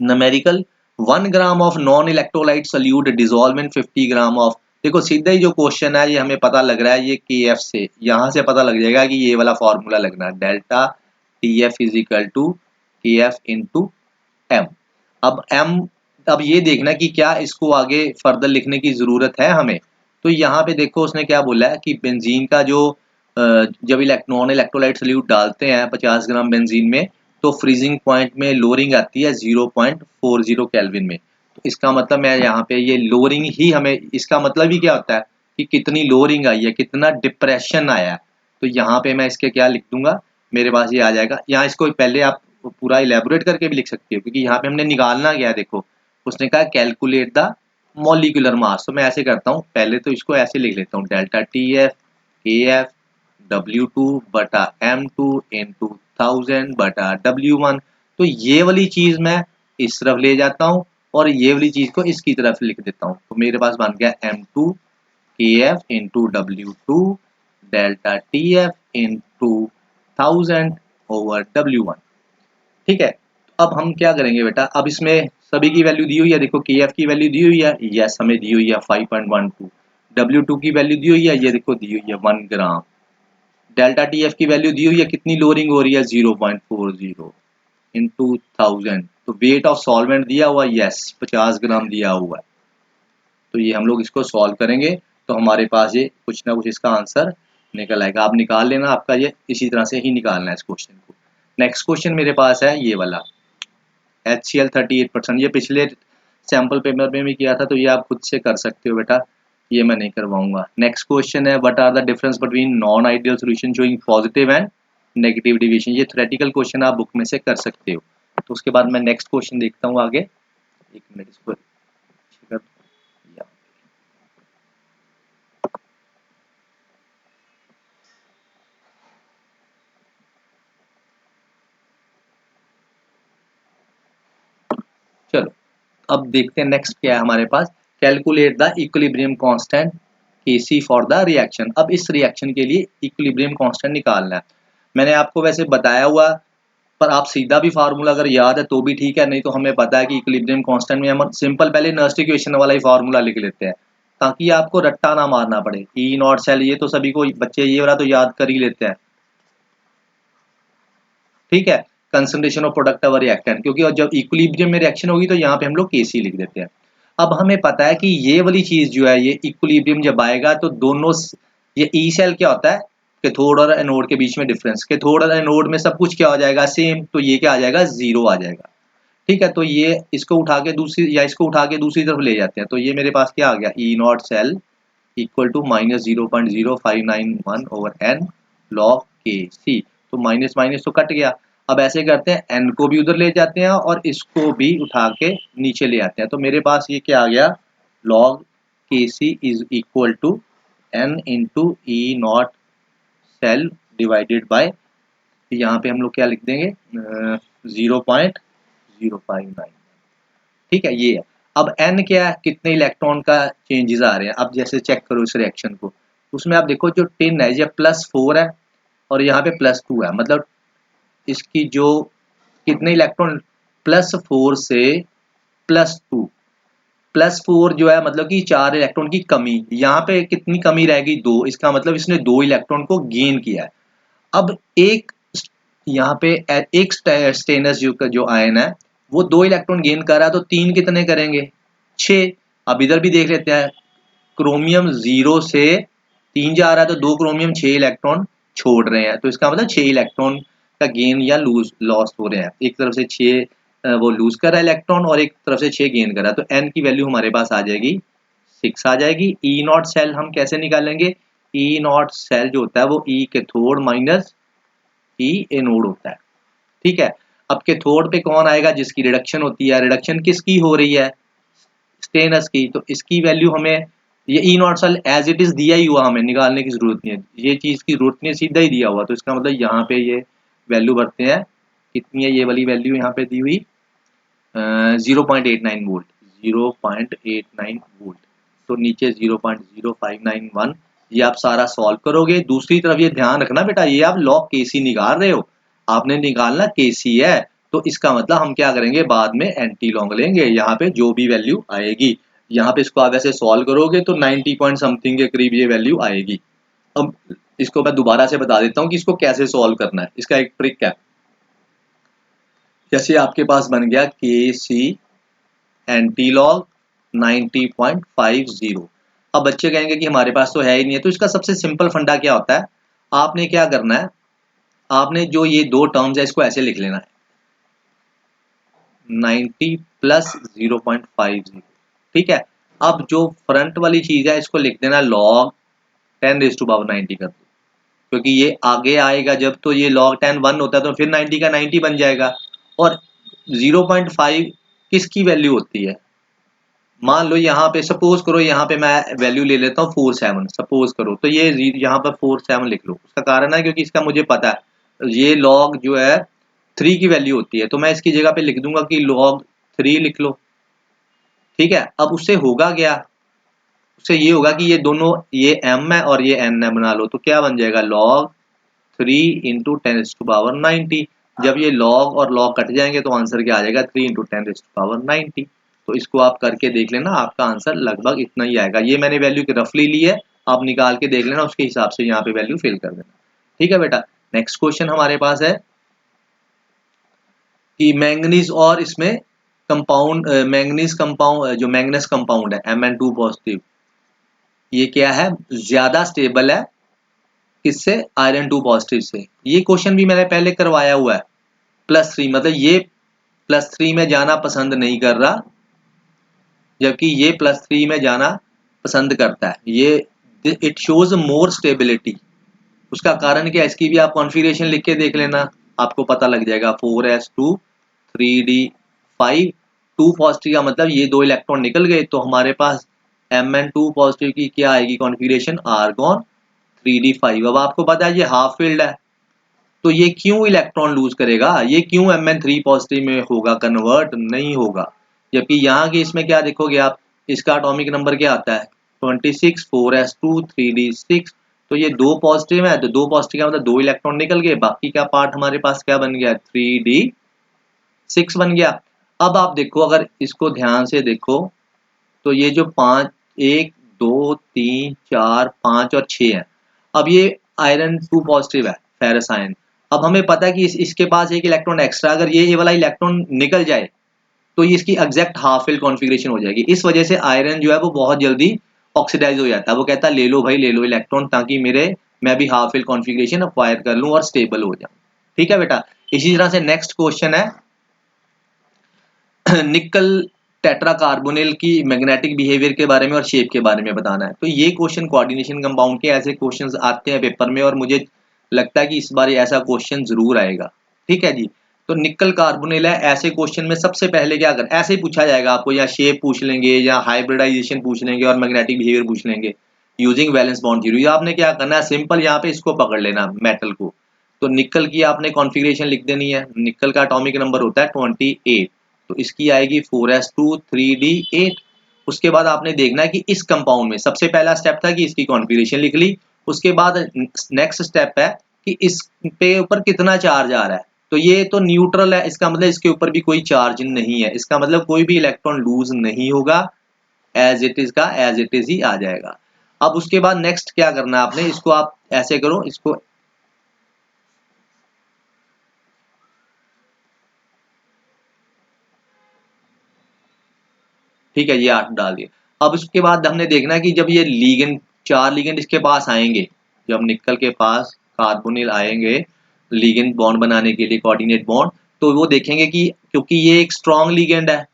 numerical 1 gram of non electrolyte solute dissolve in 50 gram of. देखो सीधा ही जो क्वेश्चन है ये हमें पता लग रहा है, ये KF से, यहाँ से पता लग जाएगा कि ये वाला फॉर्मूला लगना है, delta TF is equal to KF into M। अब M, अब ये देखना कि क्या इसको आगे फर्दर लिखने की जरूरत है हमें। तो यहाँ पे देखो उसने क्या बोला है कि बेंजीन का जो जब नॉन इलेक्ट्रोलाइट सोल्यूट डालते हैं 50 ग्राम बेंजीन में, तो फ्रीजिंग पॉइंट में लोअरिंग आती है 0.40 केल्विन में। तो इसका मतलब मैं यहाँ पे ये लोअरिंग ही, हमें इसका मतलब ही क्या होता है कि कितनी लोअरिंग आई है, कितना डिप्रेशन आया है। तो यहाँ पे मैं इसके क्या लिख दूंगा, मेरे पास ये आ जाएगा। यहाँ इसको पहले आप पूरा इलेबोरेट करके भी लिख सकते हो, क्योंकि यहाँ पे हमने निकालना क्या है, देखो उसने कहा कैलकुलेट द मॉलिक्यूलर मास। तो मैं ऐसे करता हूँ, पहले तो इसको ऐसे लिख लेता हूँ, डेल्टा TF KF W2 बटा M2 इंटू 1000 बटा W1। तो ये वाली चीज मैं इस तरफ ले जाता हूँ और ये वाली चीज को इसकी तरफ लिख देता हूँ, तो मेरे पास बन गया M2 KF into W2 delta TF into 1000 over W1। ठीक है, अब हम क्या करेंगे बेटा, अब इसमें सभी की वैल्यू दी हुई है, देखो KF की वैल्यू दी हुई है, यस हमें दी हुई है 5.12। W2 की वैल्यू दी हुई है, ये देखो दी हुई है 1 ग्राम। डेल्टा TF की वैल्यू दी हुई है, कितनी लोअरिंग हो रही है 0.40 इंटू 1000। तो वेट ऑफ सॉल्वेंट दिया हुआ, यस 50 ग्राम दिया हुआ है। तो ये हम लोग इसको सॉल्व करेंगे तो हमारे पास ये कुछ ना कुछ इसका आंसर निकल आएगा। आप निकाल लेना, आपका ये इसी तरह से ही निकालना है इस क्वेश्चन को। नेक्स्ट क्वेश्चन मेरे पास है ये वाला HCl 38%। ये पिछले सैंपल पेपर में भी किया था, तो ये आप खुद से कर सकते हो बेटा, ये मैं नहीं करवाऊंगा। नेक्स्ट क्वेश्चन है what are the difference between non ideal solution showing positive and negative deviation. ये थ्योरेटिकल क्वेश्चन आप बुक में से कर सकते हो। तो उसके बाद मैं नेक्स्ट क्वेश्चन देखता हूँ आगे। एक मिनट इसको अच्छी कर या। अब देखते हैं नेक्स्ट क्या है हमारे पास, calculate the equilibrium constant Kc for the reaction. अब इस रिएक्शन के लिए इक्विलिब्रियम कांस्टेंट निकालना है। मैंने आपको वैसे बताया हुआ, पर आप सीधा भी फार्मूला अगर याद है तो भी ठीक है, नहीं तो हमें पता है कि इक्विलिब्रियम कांस्टेंट में हम सिंपल पहले नर्स्ट इक्वेशन वाला ही फार्मूला लिख लेते हैं ताकि आपको रट्टा ना मारना पड़े। ई नॉट सेल, ये तो सभी को बच्चे ये वाला तो याद कर ही लेते हैं, ठीक है। Concentration of product of reactant, क्योंकि जब इक्विलिब्रियम में रिएक्शन होगी तो यहाँ पे हम लोग Kc लिख देते हैं। अब हमें पता है कि ये वाली चीज जो है, ये इक्विलिब्रियम जब आएगा तो दोनों, ये ई सेल क्या होता है, कैथोड और एनोड के बीच में डिफरेंस, कैथोड और एनोड में सब कुछ क्या हो जाएगा, सेम, तो ये क्या आ जाएगा, जीरो आ जाएगा, ठीक है। तो ये इसको उठा के दूसरी, या इसको उठा के दूसरी तरफ ले जाते हैं, तो ये मेरे पास क्या आ गया, E not cell equal to -0.0591 over N log Kc। तो माइनस माइनस तो कट गया। अब ऐसे करते हैं, एन को भी उधर ले जाते हैं और इसको भी उठा के नीचे ले आते हैं, तो मेरे पास ये क्या आ गया, log Kc is equal to n into E not cell divided by, यहाँ पे हम लोग क्या लिख देंगे, 0.059, ठीक है, ये है। अब n क्या है, कितने इलेक्ट्रॉन का चेंजेस आ रहे हैं। अब जैसे चेक करो इस रिएक्शन को, उसमें आप देखो जो 10 है ये +4 है और यहाँ पे +2 है, मतलब इसकी जो कितने इलेक्ट्रॉन, +4 से +2, +4 जो है मतलब कि 4 इलेक्ट्रॉन की कमी, यहाँ पे कितनी कमी रहेगी, 2, इसका मतलब इसने 2 इलेक्ट्रॉन को गेन किया है। अब एक यहाँ पे एक स्टेनस जो आयन है वो 2 इलेक्ट्रॉन गेन कर रहा है, तो 3 कितने करेंगे, 6। अब इधर भी देख लेते हैं, क्रोमियम 0 से 3 जा रहा है तो 2 क्रोमियम 6 इलेक्ट्रॉन छोड़ रहे हैं, तो इसका मतलब 6 इलेक्ट्रॉन का गेन या लॉस हो रहे हैं। एक तरफ से 6 वो लूज कर रहा है इलेक्ट्रॉन और एक तरफ से 6 गेन कर रहा है, तो n की वैल्यू हमारे पास आ जाएगी 6 आ जाएगी। ई नॉट सेल हम कैसे निकालेंगे, ई नॉट सेल जो होता है वो ई कैथोड माइनस ई एनोड होता है, ठीक है। अब कैथोड पे कौन आएगा, जिसकी रिडक्शन होती है, रिडक्शन किसकी हो रही है, स्टेनस की, तो इसकी वैल्यू हमें, ये E not cell as it is दिया ही हुआ, हमें निकालने की जरूरत नहीं है, ये चीज की जरूरत नहीं है, सीधा ही दिया हुआ, तो इसका मतलब यहाँ पे ये वैल्यू भरते हैं, कितनी है ये वाली वैल्यू यहाँ पे दी हुई, 0.89 वोल्ट, 0.89 वोल्ट, तो नीचे 0.0591, ये आप सारा सॉल्व करोगे। दूसरी तरफ ये ध्यान रखना बेटा, ये आप लॉग Kc निकाल रहे हो, आपने निकालना Kc है, तो इसका मतलब हम क्या करेंगे, बाद में एंटी लॉन्ग लेंगे, यहाँ पे जो भी वैल्यू आएगी, यहाँ पे इसको आप ऐसे सॉल्व करोगे तो 90 पॉइंट समथिंग के करीब ये वैल्यू आएगी। अब इसको मैं दोबारा से बता देता हूँ कि इसको कैसे सॉल्व करना है, इसका एक ट्रिक है। जैसे आपके पास बन गया Kc एंटी लॉग 90.50। अब बच्चे कहेंगे कि हमारे पास तो है ही नहीं है, तो इसका सबसे सिंपल फंडा क्या होता है, आपने क्या करना है, आपने जो ये दो टर्म्स है इसको ऐसे लिख लेना है, 90 प्लस 0.50, ठीक है। अब जो फ्रंट वाली चीज है इसको लिख देना log 10⁻90 कर दो, क्योंकि ये आगे आएगा जब, तो ये log 10 1 होता है तो फिर 90 का 90 बन जाएगा। और 0.5 किसकी वैल्यू होती है, मान लो यहाँ पे सपोज करो, यहाँ पे मैं वैल्यू ले लेता हूँ 47 सपोज करो, तो ये यहाँ पर 47 लिख लो। उसका कारण है क्योंकि इसका मुझे पता है ये log जो है 3 की वैल्यू होती है, तो मैं इसकी जगह पे लिख दूंगा कि log 3 लिख लो, ठीक है। अब उससे होगा क्या, उससे ये होगा कि ये दोनों, ये m है और ये n है, बना लो, तो क्या बन जाएगा log 3 इंटू 10⁻90। जब ये log और log कट जाएंगे तो आंसर क्या आ जाएगा, 3 इंटू 10⁻90। तो इसको आप करके देख लेना, आपका आंसर लगभग इतना ही आएगा। ये मैंने वैल्यू की रफली ली है, आप निकाल के देख लेना, उसके हिसाब से यहाँ पे वैल्यू फिल कर देना, ठीक है बेटा। नेक्स्ट क्वेश्चन हमारे पास है कि मैंगनीज और इसमें कंपाउंड, मैंगनीज कंपाउंड, जो मैंगनस कंपाउंड है Mn2 पॉजिटिव, ये क्या है, ज्यादा स्टेबल है किससे, आयरन 2 पॉजिटिव से। ये क्वेश्चन भी मैंने पहले करवाया हुआ है, +3, मतलब ये +3 में जाना पसंद नहीं कर रहा, जबकि ये +3 में जाना पसंद करता है। ये इट शोज मोर स्टेबिलिटी, उसका कारण क्या है, इसकी भी आप कॉन्फ़िगरेशन लिख के देख लेना, आपको पता लग जाएगा। 4s2 3d5, 2 पॉजिटिव का मतलब ये 2 इलेक्ट्रॉन निकल गए, तो हमारे पास Mn2 पॉजिटिव की क्या आएगी कॉन्फ़िगरेशन, आर्गॉन 3d5। अब आपको पता है ये हाफ फील्ड है, तो ये क्यों इलेक्ट्रॉन लूज करेगा, ये क्यों Mn3 पॉजिटिव में होगा कन्वर्ट, नहीं होगा, जबकि यहाँ की इसमें क्या देखोगे आप, इसका एटॉमिक नंबर क्या आता है 26, 4s2 3d6। तो ये दो पॉजिटिव है, तो दो पॉजिटिव का मतलब दो इलेक्ट्रॉन निकल गए, बाकी का पार्ट हमारे पास क्या बन गया 3d6 बन गया। अब आप देखो, अगर इसको ध्यान से देखो तो ये जो 5, 1 2 3 4 5 और 6 है। अब ये आयरन 2 पॉजिटिव है, फेरस आयन। अब हमें पता है कि इसके पास एक इलेक्ट्रॉन एक्स्ट्रा, अगर ये वाला इलेक्ट्रॉन निकल जाए तो ये इसकी एग्जैक्ट हाफ फिल कॉन्फ़िगरेशन हो जाएगी। इस वजह से आयरन जो है वो बहुत जल्दी ऑक्सीडाइज हो जाता है। वो कहता है ले लो भाई ले लो इलेक्ट्रॉन, ताकि मैं भी हाफ फिल कॉन्फ़िगरेशन अक्वायर कर लूं और स्टेबल हो जाऊं। ठीक है बेटा। इसी तरह से नेक्स्ट क्वेश्चन है निकल टेट्राकार्बोनिल की मैग्नेटिक बिहेवियर के बारे में और शेप के बारे में बताना है। तो ये क्वेश्चन कोऑर्डिनेशन कंपाउंड के ऐसे क्वेश्चंस आते हैं पेपर में, और मुझे लगता है कि इस बार ऐसा क्वेश्चन जरूर आएगा। ठीक है जी। तो निकल कार्बोनिल है, ऐसे क्वेश्चन में सबसे पहले क्या कर, ऐसे ही पूछा जाएगा आपको, या शेप पूछ लेंगे या हाइब्रिडाइजेशन पूछ लेंगे और मैग्नेटिक बिहेवियर पूछ लेंगे यूजिंग वैलेंस बॉन्ड थ्योरी। आपने क्या करना है, सिंपल यहाँ पे इसको पकड़ लेना मेटल को। तो निकल की आपने कॉन्फ़िगरेशन लिख देनी है। निकल का एटॉमिक नंबर होता है 28, तो इसकी आएगी 4s2 3d8। उसके बाद आपने देखना है कि इस कंपाउंड में सबसे पहला स्टेप था कि इसकी कॉन्फ़िगरेशन लिख ली। उसके बाद नेक्स्ट स्टेप है कि इस पे ऊपर कितना चार्ज आ रहा है। तो ये तो न्यूट्रल है, इसका मतलब इसके ऊपर भी कोई चार्ज नहीं है, इसका मतलब कोई भी इलेक्ट्रॉन लूज नहीं होगा, एज इट इज का एज इट इज ही आ जाएगा। अब उसके बाद नेक्स्ट क्या करना है आपने, इसको आप ऐसे करो, इसको ठीक है, ये 8 डाल दिए। अब उसके बाद हमने देखना है कि जब ये लीगेंड, 4 लीगेंड इसके पास आएंगे, जब निकल के पास कार्बोनिल आएंगे लीगेंड बॉन्ड बनाने के लिए, कोऑर्डिनेट बॉन्ड, तो वो देखेंगे कि क्योंकि ये एक स्ट्रॉन्ग लीगेंड है,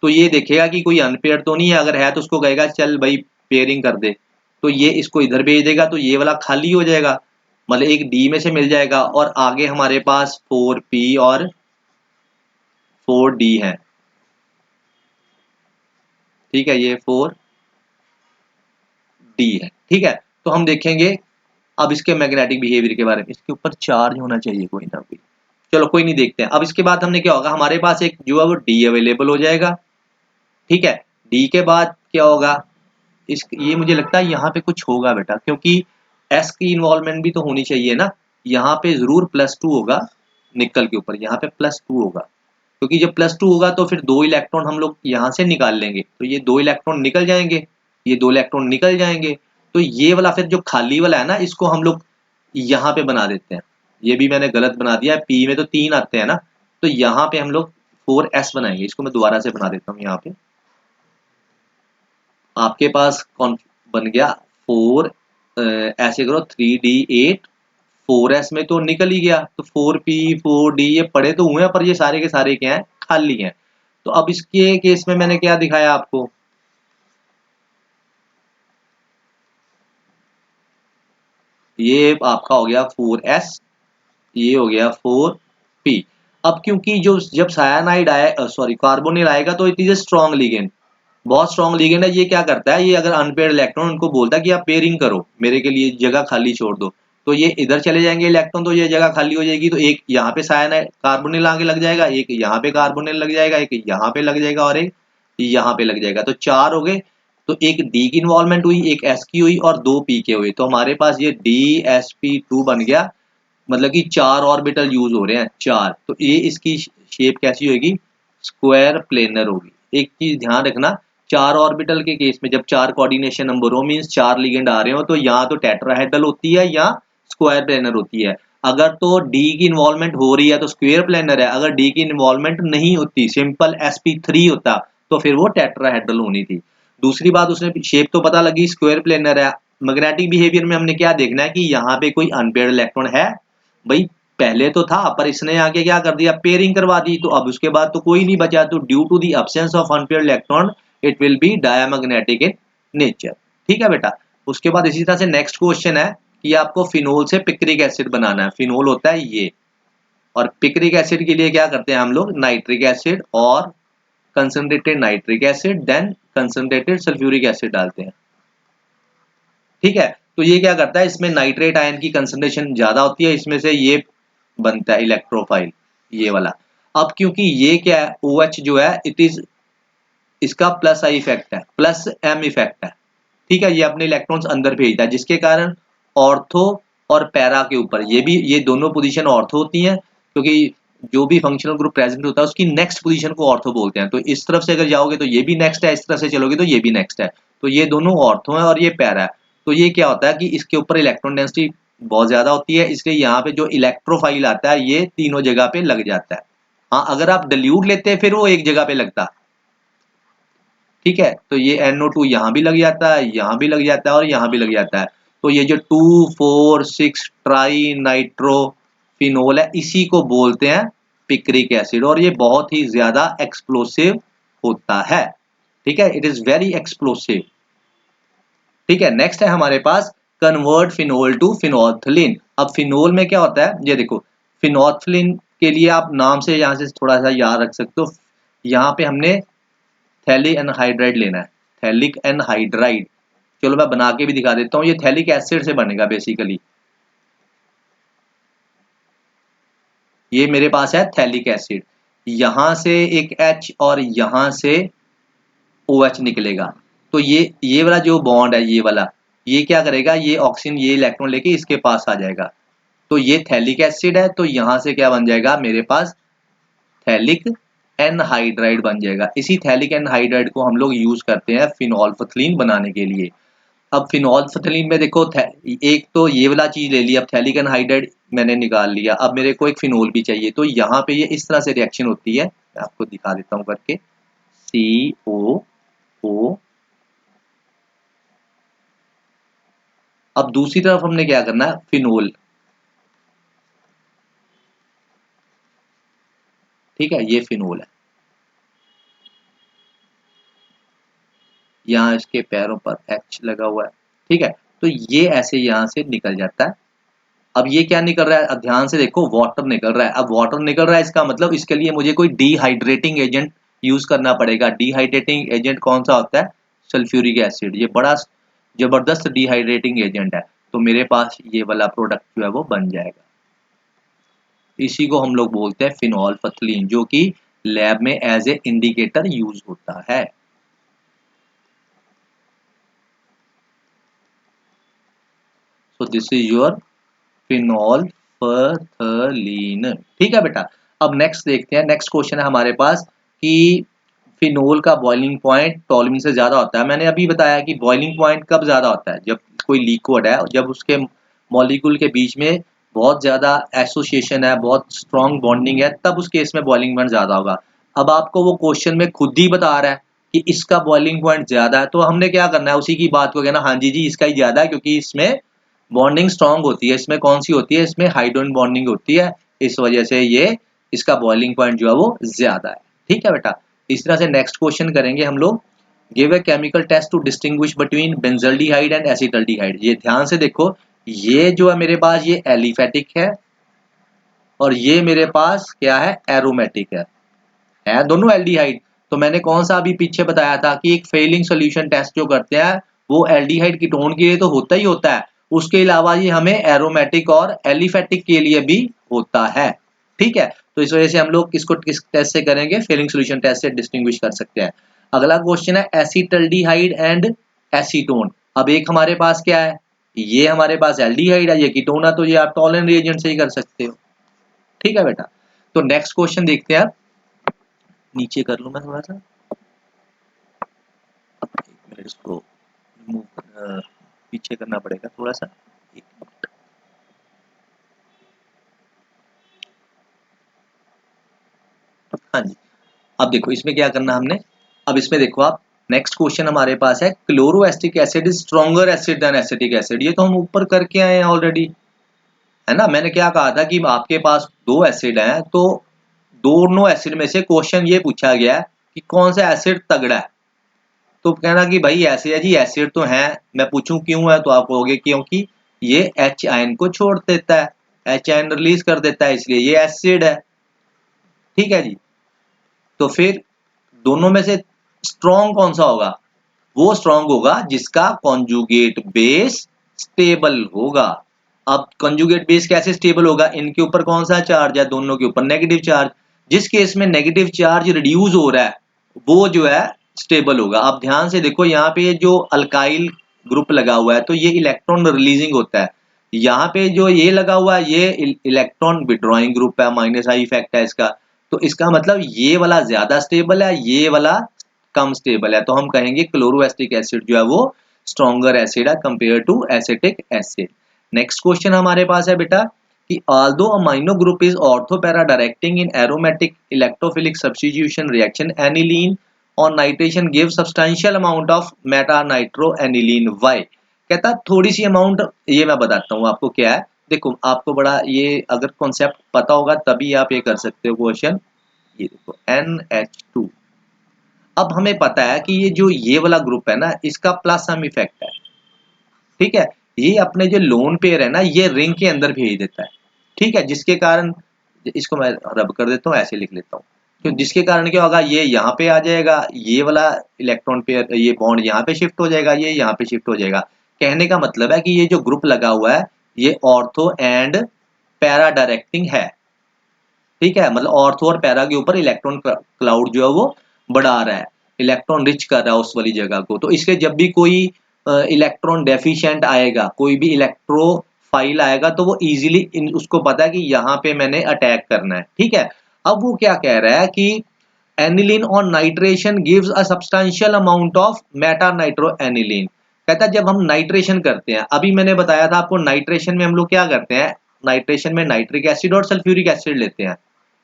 तो ये देखेगा कि कोई अनपेयर तो नहीं है, अगर है तो उसको कहेगा चल भाई पेयरिंग कर दे। तो ये इसको इधर भेज देगा, तो ये वाला खाली हो जाएगा, मतलब एक डी में से मिल जाएगा, और आगे हमारे पास 4p और 4d है। ठीक है, ये 4d है। ठीक है, तो हम देखेंगे अब इसके मैग्नेटिक बिहेवियर के बारे में। इसके ऊपर चार्ज होना चाहिए कोई ना कोई, चलो कोई नहीं, देखते हैं। अब इसके बाद हमने क्या होगा, हमारे पास एक जो है वो डी अवेलेबल हो जाएगा। ठीक है, डी के बाद क्या होगा, इस ये मुझे लगता है यहाँ पे कुछ होगा बेटा, क्योंकि एस की इन्वॉल्वमेंट भी तो होनी चाहिए ना। यहाँ पे जरूर +2 होगा निकल के ऊपर, यहाँ पे +2 होगा, क्योंकि जब +2 होगा तो फिर दो इलेक्ट्रॉन हम लोग यहाँ से निकाल लेंगे, तो ये दो इलेक्ट्रॉन निकल जाएंगे, ये दो इलेक्ट्रॉन निकल जाएंगे। तो ये वाला फिर जो खाली वाला है ना, इसको हम लोग यहाँ पे बना देते हैं। ये भी मैंने गलत बना दिया, पी में तो 3 आते हैं ना, तो यहाँ पे हम लोग 4s बनाएंगे। इसको मैं दोबारा से बना देता हूँ। यहाँ पे आपके पास कौन बन गया 4, ऐसे करो 3d8, 4s में तो निकल ही गया, तो 4p 4d ये पड़े तो हुए हैं, पर ये सारे के सारे क्या हैं, खाली हैं। तो अब इसके केस में मैंने क्या दिखाया आपको, ये आपका हो गया 4s, ये हो गया 4p। अब क्योंकि जो जब सायानाइड आए, सॉरी कार्बोनिल आएगा, तो it is a strong ligand, बहुत स्ट्रॉन्ग लिगेंड है। ये क्या करता है, ये अगर अनपेयर्ड इलेक्ट्रॉन उनको बोलता है कि आप पेयरिंग करो, मेरे के लिए जगह खाली छोड़ दो, तो ये इधर चले जाएंगे इलेक्ट्रॉन, तो ये जगह खाली हो जाएगी। तो एक यहाँ पे सायानाइड कार्बोनिल आगे लग जाएगा, एक यहाँ पे कार्बोनिल लग जाएगा, एक यहाँ पे लग जाएगा, और एक यहाँ पे लग जाएगा, तो 4 हो गए। तो एक डी की इन्वॉल्वमेंट हुई, एक एस की हुई, और 2 पी के हुए, तो हमारे पास ये DsP2 बन गया। मतलब कि 4 ऑर्बिटल यूज हो रहे हैं, 4। तो ये इसकी शेप कैसी होगी, स्क्वायर प्लेनर होगी। एक चीज ध्यान रखना, 4 ऑर्बिटल के केस में जब 4 कोऑर्डिनेशन नंबर हो, मींस 4 लिगेंड आ रहे हो, तो यहाँ तो टेट्राहेड्रल होती है या स्क्वायर प्लेनर होती है। अगर तो डी की इन्वॉल्वमेंट हो रही है तो स्क्वायर प्लेनर है, अगर डी की इन्वॉल्वमेंट नहीं होती, सिंपल sp3 होता, तो फिर वो टेट्राहेड्रल होनी थी। दूसरी बात, उसने शेप तो पता लगी स्क्वायर प्लेनर है। मैग्नेटिक बिहेवियर में हमने क्या देखना है कि यहाँ पे कोई अनपेयर्ड इलेक्ट्रॉन है भाई, पहले तो था, पर इसने आके क्या कर दिया, पेयरिंग करवा दी, तो अब उसके बाद तो कोई नहीं बचा। तो due to the absence of unpaired electron it will be diamagnetic in nature. ठीक है बेटा। उसके बाद इसी तरह से नेक्स्ट क्वेश्चन है कि आपको फिनोल से पिक्रिक एसिड बनाना है। फिनोल होता है ये, और पिक्रिक एसिड के लिए क्या करते हैं हम लोग, नाइट्रिक एसिड और concentrated nitric acid then concentrated sulphuric acid डालते हैं। ठीक है, तो ये क्या करता है, इसमें नाइट्रेट आयन की कंसंट्रेशन ज्यादा होती है, इसमें से ये बनता है इलेक्ट्रोफाइल, ये वाला। अब क्योंकि ये क्या है, OH जो है इट इज इसका प्लस आई इफेक्ट है, प्लस एम इफेक्ट है, ठीक है। ये अपने इलेक्ट्रॉन्स अंदर भेजता है, जिसके कारण ऑर्थो और पैरा के ऊपर ये दोनों पोजीशन ऑर्थो होती हैं, क्योंकि जो भी फंक्शनल ग्रुप प्रेजेंट होता है उसकी नेक्स्ट पोजीशन को ऑर्थो बोलते हैं। तो इस तरफ से अगर जाओगे तो ये भी नेक्स्ट है, इस तरफ से चलोगे तो ये भी नेक्स्ट है, तो ये दोनों ऑर्थो है और ये पैरा है। तो ये क्या होता है कि इसके ऊपर इलेक्ट्रॉन डेंसिटी बहुत ज्यादा होती है, इसलिए यहाँ पे जो इलेक्ट्रोफाइल आता है ये तीनों जगह पे लग जाता है। हाँ, अगर आप डिल्यूट लेते हैं फिर वो एक जगह पे लगता, ठीक है। तो ये NO2 यहाँ भी लग जाता है, यहाँ भी लग जाता है और यहाँ भी लग जाता है। तो ये जो 2,4,6 ट्राई नाइट्रोफिनोल है, इसी को बोलते हैं पिक्रिक एसिड, और ये बहुत ही ज्यादा एक्सप्लोसिव होता है, ठीक है। इट इज वेरी एक्सप्लोसिव, ठीक है। नेक्स्ट है हमारे पास कन्वर्ट फिनोल टू फिनोल्फिलीन। अब फिनोल में क्या होता है, ये देखो, फिनोल्फिलीन के लिए आप नाम से यहाँ से थोड़ा सा याद रख सकते हो। यहाँ पे हमने थैलिक एनहाइड्राइड लेना है, थैलिक एनहाइड्राइड। चलो मैं बना के भी दिखा देता हूँ, ये थैलिक एसिड से बनेगा बेसिकली। ये मेरे पास है थैलिक एसिड, यहां से एक H और यहां से OH निकलेगा। तो ये वाला जो बॉन्ड है, ये वाला, ये क्या करेगा, ये ऑक्सीजन ये इलेक्ट्रॉन लेके इसके पास आ जाएगा। तो ये थैलिक एसिड है, तो यहां से क्या बन जाएगा मेरे पास, थैलिक एनहाइड्राइड बन जाएगा। इसी थैलिक एनहाइड्राइड को हम लोग यूज करते हैं फिनोल्फिथलीन बनाने के लिए। अब फिनोल्फिथलीन में देखो, एक तो ये वाला चीज ले लिया, अब थैलिक एनहाइड्राइड मैंने निकाल लिया, अब मेरे को एक फिनोल भी चाहिए। तो यहाँ पे ये इस तरह से रिएक्शन होती है, मैं आपको दिखा देता हूँ करके। COO, अब दूसरी तरफ हमने क्या करना है, फिनोल, ठीक है, ये फिनोल है, यहाँ इसके पैरों पर H लगा हुआ है, ठीक है। तो ये ऐसे यहाँ से निकल जाता है। अब ये क्या निकल रहा है, अब ध्यान से देखो, वाटर निकल रहा है। अब वाटर निकल रहा है, इसका मतलब इसके लिए मुझे कोई डिहाइड्रेटिंग एजेंट यूज करना पड़ेगा। डिहाइड्रेटिंग एजेंट कौन सा होता है, सल्फ्यूरिक एसिड, ये बड़ा जबरदस्त डिहाइड्रेटिंग एजेंट है। तो मेरे पास ये वाला प्रोडक्ट जो है वो बन जाएगा, इसी को हम लोग बोलते हैं फिनोल्फिथलीन, जो कि लैब में एज ए इंडिकेटर यूज होता है। सो दिस इज योर फिनोल्फिथलीन, ठीक है बेटा। अब नेक्स्ट देखते हैं, नेक्स्ट क्वेश्चन है हमारे पास कि फिनोल का बॉइलिंग पॉइंट टोल्यूमेन से ज्यादा होता है। मैंने अभी बताया कि बॉइलिंग पॉइंट कब ज्यादा होता है, जब कोई लिक्विड है, जब उसके मॉलिक्यूल के बीच में बहुत ज्यादा एसोसिएशन है, बहुत स्ट्रॉन्ग बॉन्डिंग है, तब उस केस में बॉइलिंग पॉइंट ज्यादा होगा। अब आपको वो क्वेश्चन में खुद ही बता रहा है कि इसका बॉइलिंग पॉइंट ज्यादा है, तो हमने क्या करना है, उसी की बात को कहना, हाँ जी जी इसका ही ज्यादा है, क्योंकि इसमें बॉन्डिंग स्ट्रांग होती है। इसमें कौन सी होती है, इसमें हाइड्रोजन बॉन्डिंग होती है, इस वजह से ये इसका बॉइलिंग पॉइंट जो है वो ज्यादा है, ठीक है बेटा। इस तरह से नेक्स्ट क्वेश्चन करेंगे हम लोग, give a chemical test to distinguish between benzaldehyde and acetaldehyde. ये ध्यान से देखो, ये जो है मेरे पास ये एलिफेटिक है और ये मेरे पास क्या है, एरोमेटिक है दोनों एल्डिहाइड। तो मैंने कौन सा अभी पीछे बताया था कि एक फेलिंग सोल्यूशन टेस्ट जो करते हैं वो एल्डिहाइड कीटोन के लिए तो होता ही होता है, उसके अलावा ये हमें एरोमेटिक और एलिफेटिक के लिए भी होता है, ठीक है। तो इस वजह से हम लोग किसको किस टेस्ट से करेंगे, फेलिंग सोल्यूशन टेस्ट से डिस्टिंग्विश कर सकते हैं। अगला क्वेश्चन है एसिटल्डिहाइड एंड एसीटोन। अब एक हमारे पास क्या है, ये हमारे पास एल्डिहाइड है, ये कीटोन है, तो ये आप टॉलन रिएजेंट से ही कर सकते हो, ठीक है बेटा। तो नेक्स्ट क्वेश्चन देखते हैं, नीचे कर लूं मैं थोड़ा सा, एक मिनट, इसको मूव पीछे करना पड़ेगा थोड़ा सा, एक मिनट। हाँ जी, अब देखो इसमें क्या करना हमने, अब इसमें देखो आप, नेक्स्ट क्वेश्चन हमारे पास है chloroacetic acid is stronger acid than acetic acid. ये तो हम ऊपर करके आए हैं ऑलरेडी, है ना। मैंने क्या कहा था कि आपके पास दो एसिड हैं, तो दोनों एसिड में से क्वेश्चन ये पूछा गया कि कौन सा एसिड तगड़ा है। तो कहना कि भाई ऐसे है जी, एसिड तो है, मैं पूछूं क्यों है, तो आप कहोगे क्योंकि ये H आयन को छोड़ देता है, H आयन रिलीज कर देता है, इसलिए ये एसिड है, ठीक है जी। तो फिर दोनों में से स्ट्रॉन्ग कौन सा होगा, वो स्ट्रॉन्ग होगा जिसका कॉन्जुगेट बेस स्टेबल होगा। अब कॉन्जुगेट बेस कैसे स्टेबल होगा, इनके ऊपर कौन सा चार्ज है, दोनों के ऊपर नेगेटिव चार्ज। जिस केस में नेगेटिव चार्ज रिड्यूस हो रहा है वो जो है स्टेबल होगा। आप ध्यान से देखो यहाँ पे जो अल्काइल ग्रुप लगा हुआ है तो ये इलेक्ट्रॉन रिलीजिंग होता है। यहाँ पे जो ये लगा हुआ है ये इलेक्ट्रॉन विड्रॉइंग ग्रुप है, माइनस आई इफेक्ट है इसका। तो इसका मतलब ये वाला ज्यादा स्टेबल है, ये वाला कम स्टेबल है। तो हम कहेंगे क्लोरोएसिटिक एसिड जो है वो स्ट्रॉन्गर एसिड है compare to acetic acid. Next question हमारे पास है बेटा कि although amino group is orthopara directing in aromatic electrophilic substitution reaction, aniline on nitration gives substantial amount of meta nitroaniline. Why? कहता थोड़ी सी अमाउंट, ये मैं बताता हूँ आपको क्या है। देखो आपको बड़ा ये अगर कॉन्सेप्ट पता होगा तभी आप ये कर सकते हो क्वेश्चन। ये देखो NH2, अब हमें पता है कि ये जो ये वाला ग्रुप है ना इसका प्लस सम इफेक्ट है, ठीक है। ये अपने जो लोन पेयर है ना ये रिंग के अंदर भेज देता है, ठीक है, जिसके कारण इसको मैं रब कर देता हूँ, ऐसे लिख लेता हूँ। तो जिसके कारण क्या होगा, ये यहाँ पे आ जाएगा, ये वाला इलेक्ट्रॉन पेयर, ये बॉन्ड यहाँ पे शिफ्ट हो जाएगा, ये यहाँ पे शिफ्ट हो जाएगा। कहने का मतलब है कि ये जो ग्रुप लगा हुआ है ये ऑर्थो एंड पैरा डायरेक्टिंग है, ठीक है। मतलब ऑर्थो और पैरा के ऊपर इलेक्ट्रॉन क्लाउड जो है वो बढ़ा रहा है, इलेक्ट्रॉन रिच कर रहा है उस वाली जगह को। तो इसलिए जब भी कोई इलेक्ट्रॉन डेफिशिएंट आएगा, कोई भी इलेक्ट्रोफाइल आएगा तो वो इजीली उसको पता है कि यहाँ पे मैंने अटैक करना है, ठीक है। अब वो क्या कह रहा है कि aniline on nitration gives a substantial amount of Meta nitro aniline. कहता है जब हम नाइट्रेशन करते हैं, अभी मैंने बताया था आपको नाइट्रेशन में हम लोग क्या करते हैं, नाइट्रेशन में नाइट्रिक एसिड और सल्फ्यूरिक एसिड लेते हैं।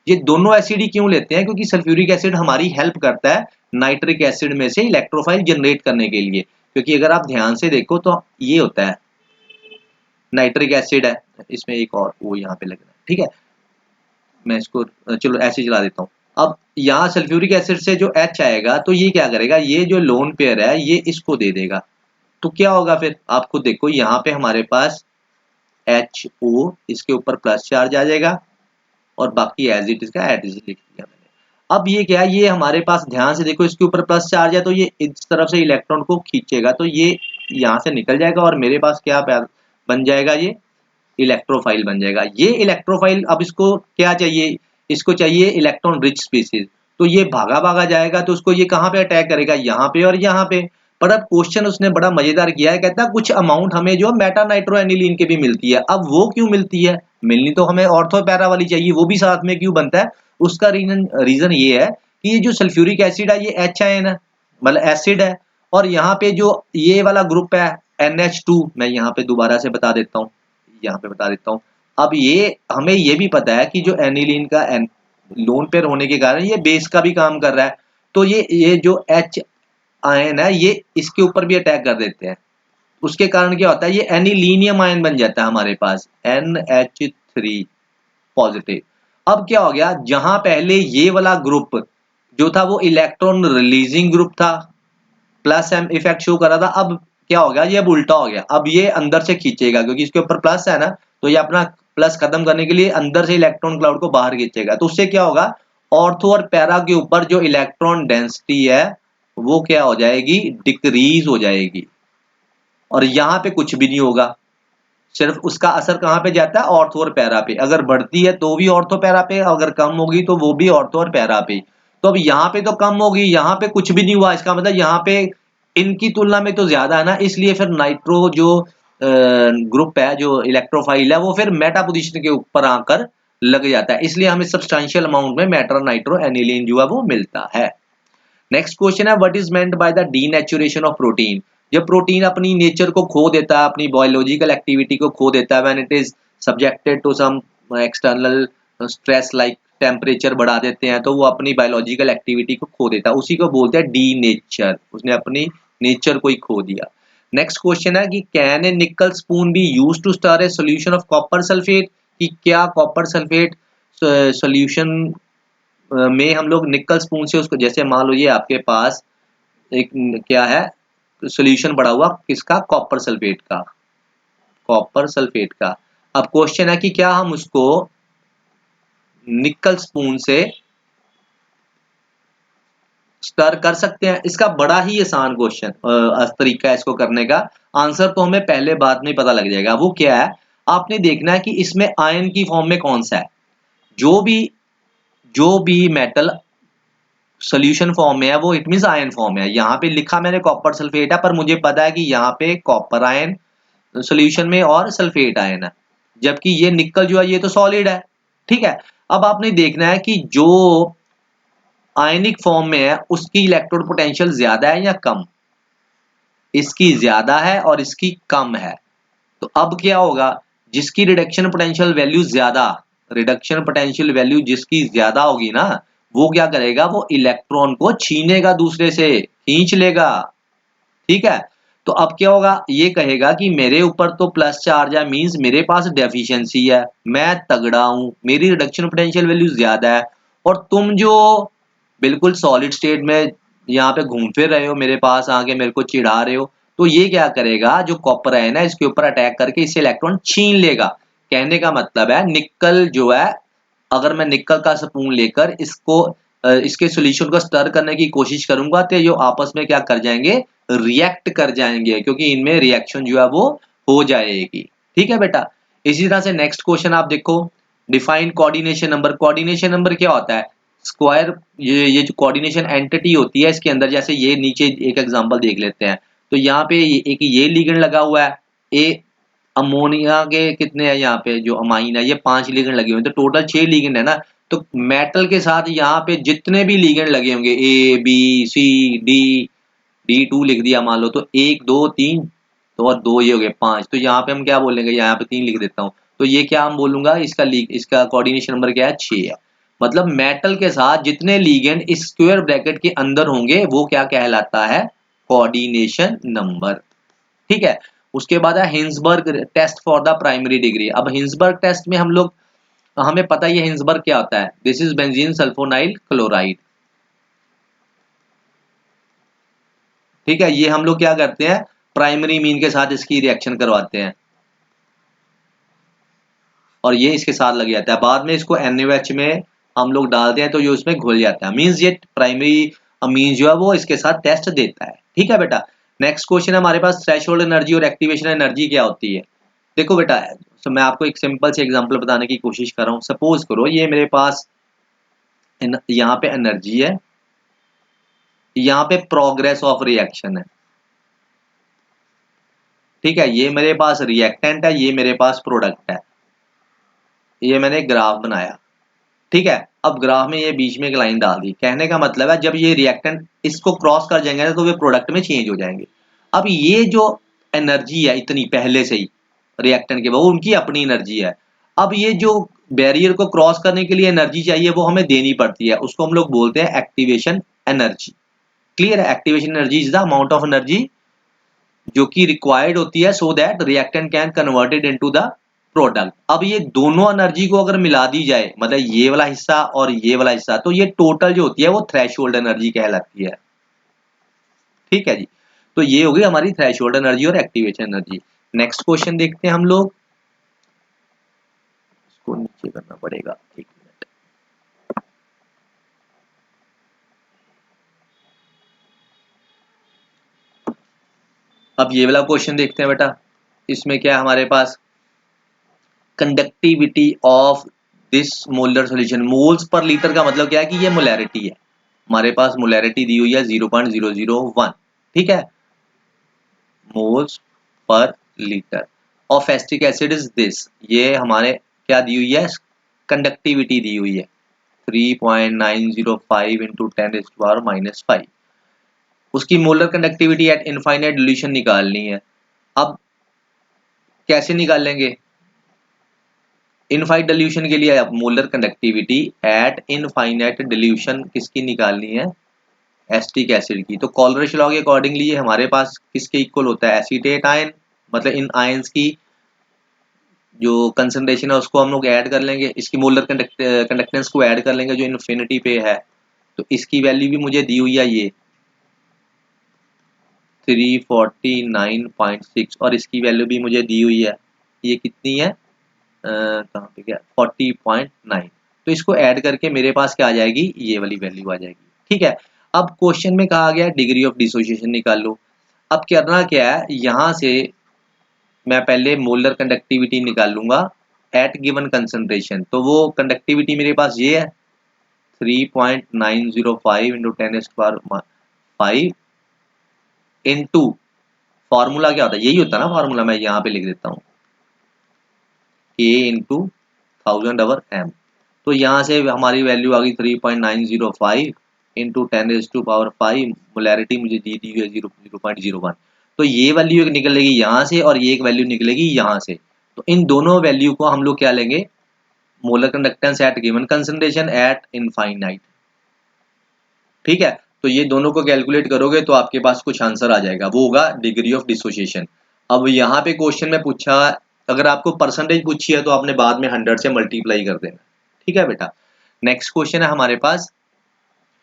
ये दोनों एसिड ही क्यों लेते हैं, क्योंकि सल्फ्यूरिक एसिड हमारी हेल्प करता है नाइट्रिक एसिड में से इलेक्ट्रोफाइल जनरेट करने के लिए। क्योंकि अगर आप ध्यान से देखो तो ये होता है नाइट्रिक एसिड है, इसमें एक और वो यहाँ पे लग रहा है, ठीक है। मैं इसको चलो ऐसे चला देता हूँ। अब यहाँ सल्फ्यूरिक एसिड से जो H आएगा तो ये क्या करेगा, ये जो लोन पेयर है ये इसको दे देगा। तो क्या होगा फिर आप खुद देखो, यहाँ पे हमारे पास HO, इसके ऊपर प्लस चार्ज आ जाएगा और बाकी एज इट इज का एज इट लिख दिया मैंने। अब ये क्या है, ये हमारे पास ध्यान से देखो इसके ऊपर प्लस चार्ज है तो ये इस तरफ से इलेक्ट्रॉन को खींचेगा तो ये यहाँ से निकल जाएगा और मेरे पास क्या बन जाएगा, ये इलेक्ट्रोफाइल बन जाएगा। ये इलेक्ट्रोफाइल अब इसको क्या चाहिए, इसको चाहिए इलेक्ट्रॉन रिच स्पीसीज। तो ये भागा भागा जाएगा तो उसको ये कहाँ पे अटैक करेगा, यहाँ पे और यहाँ पे। पर अब क्वेश्चन उसने बड़ा मजेदार किया है, कहता है कुछ अमाउंट हमें जो मेटा नाइट्रो एनिलीन के भी मिलती है। अब वो क्यों मिलती है, मिलनी तो हमें ऑर्थो पैरा वाली चाहिए, वो भी साथ में क्यों बनता है। उसका रीजन ये है कि ये जो सल्फ्यूरिक एसिड है ये HIN है, मतलब एसिड है। और यहाँ पे जो ये वाला ग्रुप है NH2, मैं यहाँ पे दोबारा से बता देता हूँ, यहाँ पे बता देता हूँ। अब ये हमें ये भी पता है कि जो एनिलीन का लोन पेयर होने के कारण ये बेस का भी काम कर रहा है। तो ये जो H आयन है ये इसके ऊपर भी अटैक कर देते हैं। उसके कारण क्या होता है, ये एनिलीनियम आयन बन जाता है हमारे पास NH3 पॉजिटिव। अब क्या हो गया, जहां पहले ये वाला ग्रुप जो था वो इलेक्ट्रॉन रिलीजिंग ग्रुप था, प्लस एम इफेक्ट शो कर रहा था, अब क्या हो गया, ये अब उल्टा हो गया। अब ये अंदर से खींचेगा क्योंकि इसके ऊपर प्लस है ना, तो ये अपना प्लस खत्म करने के लिए अंदर से इलेक्ट्रॉन क्लाउड को बाहर खींचेगा। तो उससे क्या होगा, ऑर्थो और पैरा के ऊपर जो इलेक्ट्रॉन डेंसिटी है वो क्या हो जाएगी, डिक्रीज हो जाएगी। और यहाँ पे कुछ भी नहीं होगा, सिर्फ उसका असर कहाँ पे जाता है, ऑर्थो और पैरा पे। अगर बढ़ती है तो भी ऑर्थो पैरा पे, अगर कम होगी तो वो भी ऑर्थो और पैरा पे। तो अब यहाँ पे तो कम होगी, यहाँ पे कुछ भी नहीं हुआ, इसका मतलब यहाँ पे इनकी तुलना में तो ज्यादा है ना, इसलिए फिर नाइट्रो जो ग्रुप है, जो इलेक्ट्रोफाइल है, वो फिर मेटा पोजीशन के ऊपर आकर लग जाता है। इसलिए हमें सब्सटेंशियल अमाउंट में मेटा नाइट्रो एनिलीन जो है वो मिलता है। नेक्स्ट क्वेश्चन है, what is meant by the denaturation of protein. जब प्रोटीन अपनी नेचर को खो देता है, अपनी बायोलॉजिकल एक्टिविटी को खो देता है, when it is subjected to some external stress like temperature बढ़ा देते हैं, तो वो अपनी बायोलॉजिकल एक्टिविटी को खो देता है, उसी को बोलते हैं डीनेचर। उसने अपनी नेचर को ही खो दिया। नेक्स्ट क्वेश्चन है कि can a nickel spoon be use to stir a solution of copper sulphate. कि क्या कॉपर सल्फेट सोल्यूशन में हम लोग निकल स्पून से उसको, जैसे मान लो ये आपके पास एक क्या है सॉल्यूशन पड़ा हुआ किसका, कॉपर सल्फेट का, कॉपर सल्फेट का। अब क्वेश्चन है कि क्या हम उसको निकल स्पून से स्टर कर सकते हैं। इसका बड़ा ही आसान क्वेश्चन तरीका है इसको करने का, आंसर तो हमें पहले बाद में पता लग जाएगा। वो क्या है, आपने देखना है कि इसमें आयन की फॉर्म में कौन सा है। जो भी मेटल सोल्यूशन फॉर्म में है वो इट मींस आयन फॉर्म है। यहाँ पे लिखा मैंने कॉपर सल्फेट है, पर मुझे पता है कि यहाँ पे कॉपर आयन सोल्यूशन में और सल्फेट आयन है, जबकि ये निकल जो है ये तो सॉलिड है। ठीक है, अब आपने देखना है कि जो आयनिक फॉर्म में है उसकी इलेक्ट्रोड पोटेंशियल ज्यादा है या कम। इसकी ज्यादा है और इसकी कम है। तो अब क्या होगा, जिसकी रिडक्शन पोटेंशियल वैल्यू ज्यादा, रिडक्शन पोटेंशियल वैल्यू जिसकी ज्यादा होगी ना, वो क्या करेगा, वो इलेक्ट्रॉन को छीनेगा, दूसरे से खींच लेगा। ठीक है, तो अब क्या होगा, ये कहेगा कि मेरे ऊपर तो प्लस चार्ज है, मींस मेरे पास डेफिशिएंसी है, मैं तगड़ा हूं, मेरी रिडक्शन पोटेंशियल वैल्यू ज्यादा है, और तुम जो बिल्कुल सॉलिड स्टेट में यहाँ पे घूम फिर रहे हो, मेरे पास आके मेरे को चिढ़ा रहे हो, तो ये क्या करेगा, जो कॉपर है ना इसके ऊपर अटैक करके इससे इलेक्ट्रॉन छीन लेगा। कहने का मतलब है निकल जो है, अगर मैं निकल का स्पून लेकर इसको इसके सॉल्यूशन को स्टर करने की कोशिश करूंगा तो ये आपस में क्या कर जाएंगे, रिएक्ट कर जाएंगे, क्योंकि इनमें रिएक्शन जो है वो हो जाएगी। ठीक है बेटा, इसी तरह से नेक्स्ट क्वेश्चन आप देखो, define coordination number. Coordination number क्या होता है, स्क्वायर, ये जो कोऑर्डिनेशन एंटिटी होती है इसके अंदर, जैसे ये नीचे एक एग्जांपल देख लेते हैं, तो यहाँ पे एक ये लिगेंड लगा हुआ है, ए अमोनिया के कितने हैं यहाँ पे जो अमाइन है, ये 5 लिगेंड लगे हुए हैं, तो टोटल 6 लिगेंड है ना। तो मेटल के साथ यहाँ पे जितने भी लिगेंड लगे होंगे, A B C D, D2 लिख दिया मान लो, तो 1 2 3 तो और 2 ये हो गए 5, तो यहाँ पे हम क्या बोलेंगे, यहाँ पे 3 लिख देता हूँ, तो ये क्या हम बोलूंगा, इसका कोऑर्डिनेशन नंबर क्या है, 6 है। मतलब मेटल के साथ जितने लिगेंड इस स्क्वायर ब्रैकेट के अंदर होंगे वो क्या कहलाता है, कोऑर्डिनेशन नंबर। ठीक है, उसके बाद है Hinsberg test for the primary degree. अब हिंसबर्ग टेस्ट में हम लोग, हमें पता ही है हिंसबर्ग क्या होता है, this is benzene sulfonyl chloride. ठीक है, ये हम लोग क्या करते हैं, प्राइमरी मीन के साथ इसकी रिएक्शन करवाते हैं और ये इसके साथ लग जाता है, बाद में इसको NaOH में हम लोग डालते हैं तो ये उसमें घुल जाता है, मींस ये प्राइमरी मीन जो है वो इसके साथ टेस्ट देता है। ठीक है बेटा, नेक्स्ट क्वेश्चन हमारे पास थ्रेशोल्ड एनर्जी और एक्टिवेशन एनर्जी क्या होती है। देखो बेटा, तो मैं आपको एक सिंपल से एग्जांपल बताने की कोशिश कर रहा हूँ। सपोज करो ये मेरे पास यहाँ पे एनर्जी है, यहाँ पे प्रोग्रेस ऑफ रिएक्शन है। ठीक है, ये मेरे पास रिएक्टेंट है, ये मेरे पास प्रोडक्ट है, ये मैंने ग्राफ बनाया। ठीक है, अब ग्राफ में ये बीच में एक लाइन डाल दी, कहने का मतलब है जब ये रिएक्टेंट इसको क्रॉस कर जाएंगे ना तो वे प्रोडक्ट में चेंज हो जाएंगे। अब ये जो एनर्जी है इतनी पहले से ही रिएक्टेंट के, वो उनकी अपनी एनर्जी है। अब ये जो बैरियर को क्रॉस करने के लिए एनर्जी चाहिए वो हमें देनी पड़ती है, उसको हम लोग बोलते हैं एक्टिवेशन एनर्जी। क्लियर है, activation energy is the amount of energy जो कि रिक्वायर्ड होती है so that reactant can converted into the product. अब ये दोनों एनर्जी को अगर मिला दी जाए, मतलब ये वाला हिस्सा और ये वाला हिस्सा, तो ये टोटल जो होती है वो थ्रेशोल्ड एनर्जी कहलाती है। ठीक है जी, तो ये होगी हमारी थ्रेशोल्ड एनर्जी और एक्टिवेशन एनर्जी। नेक्स्ट क्वेश्चन देखते हैं हम लोग, इसको नीचे करना पड़ेगा, एक मिनट। अब ये वाला क्वेश्चन देखते हैं बेटा, इसमें क्या है हमारे पास, conductivity of this molar solution. Moles पर लीटर का मतलब क्या है कि ये मोलैरिटी है, हमारे पास मोलैरिटी दी हुई है 0.001। ठीक है, मोल्स पर litre of acetic acid is this, ये हमारे क्या दी हुई है, कंडक्टिविटी दी हुई है 3.905 इंटू 10⁻⁻5। उसकी molar conductivity at infinite dilution निकालनी है। अब कैसे निकालेंगे, इनफाइनाइट डिल्यूशन के लिए molar conductivity at infinite dilution किसकी निकालनी है, एसिटिक एसिड की। तो कॉलरिश लॉ के अकॉर्डिंगली ये हमारे पास किसके इक्वल होता है, एसीटेट आयन, मतलब इन आयंस की जो कंसंट्रेशन है उसको हम लोग ऐड कर लेंगे, इसकी मोलर कंडक्टेंस को ऐड कर लेंगे जो इन्फिनिटी पे है, तो इसकी वैल्यू भी मुझे दी हुई है ये 349.6, और इसकी वैल्यू भी मुझे दी हुई है, ये कितनी है, कहाँ पे गया, 40.9। तो इसको ऐड करके मेरे पास क्या आ जाएगी, ये वाली वैल्यू आ जाएगी। ठीक है, अब क्वेश्चन में कहा गया डिग्री ऑफ डिसोसिएशन निकाल लो। अब करना क्या है, यहाँ से मैं पहले मोलर कंडक्टिविटी निकाल लूंगा एट गिवन कंसंट्रेशन, तो वो कंडक्टिविटी मेरे पास ये है 3.905 इंटू 10⁵ इंटू फॉर्मूला क्या होता है, यही होता है ना फॉर्मूला, मैं यहाँ पे लिख देता हूँ k इंटू 1000/m। तो यहाँ से हमारी वैल्यू आ गई 3.905 इंटू 10⁵ मोलैरिटी मुझे दी हुई है 0.01। तो ये वैल्यू एक निकलेगी यहाँ से और ये एक वैल्यू निकलेगी यहाँ से। तो इन दोनों वैल्यू को हम लोग क्या लेंगे, molar conductance at given concentration at infinite. ठीक है, तो ये दोनों को कैलकुलेट करोगे तो आपके पास कुछ आंसर आ जाएगा, वो होगा डिग्री ऑफ डिसोसिएशन। अब यहाँ पे क्वेश्चन में पूछा, अगर आपको परसेंटेज पूछी है तो आपने बाद में 100 से मल्टीप्लाई कर देना। ठीक है बेटा। नेक्स्ट क्वेश्चन है हमारे पास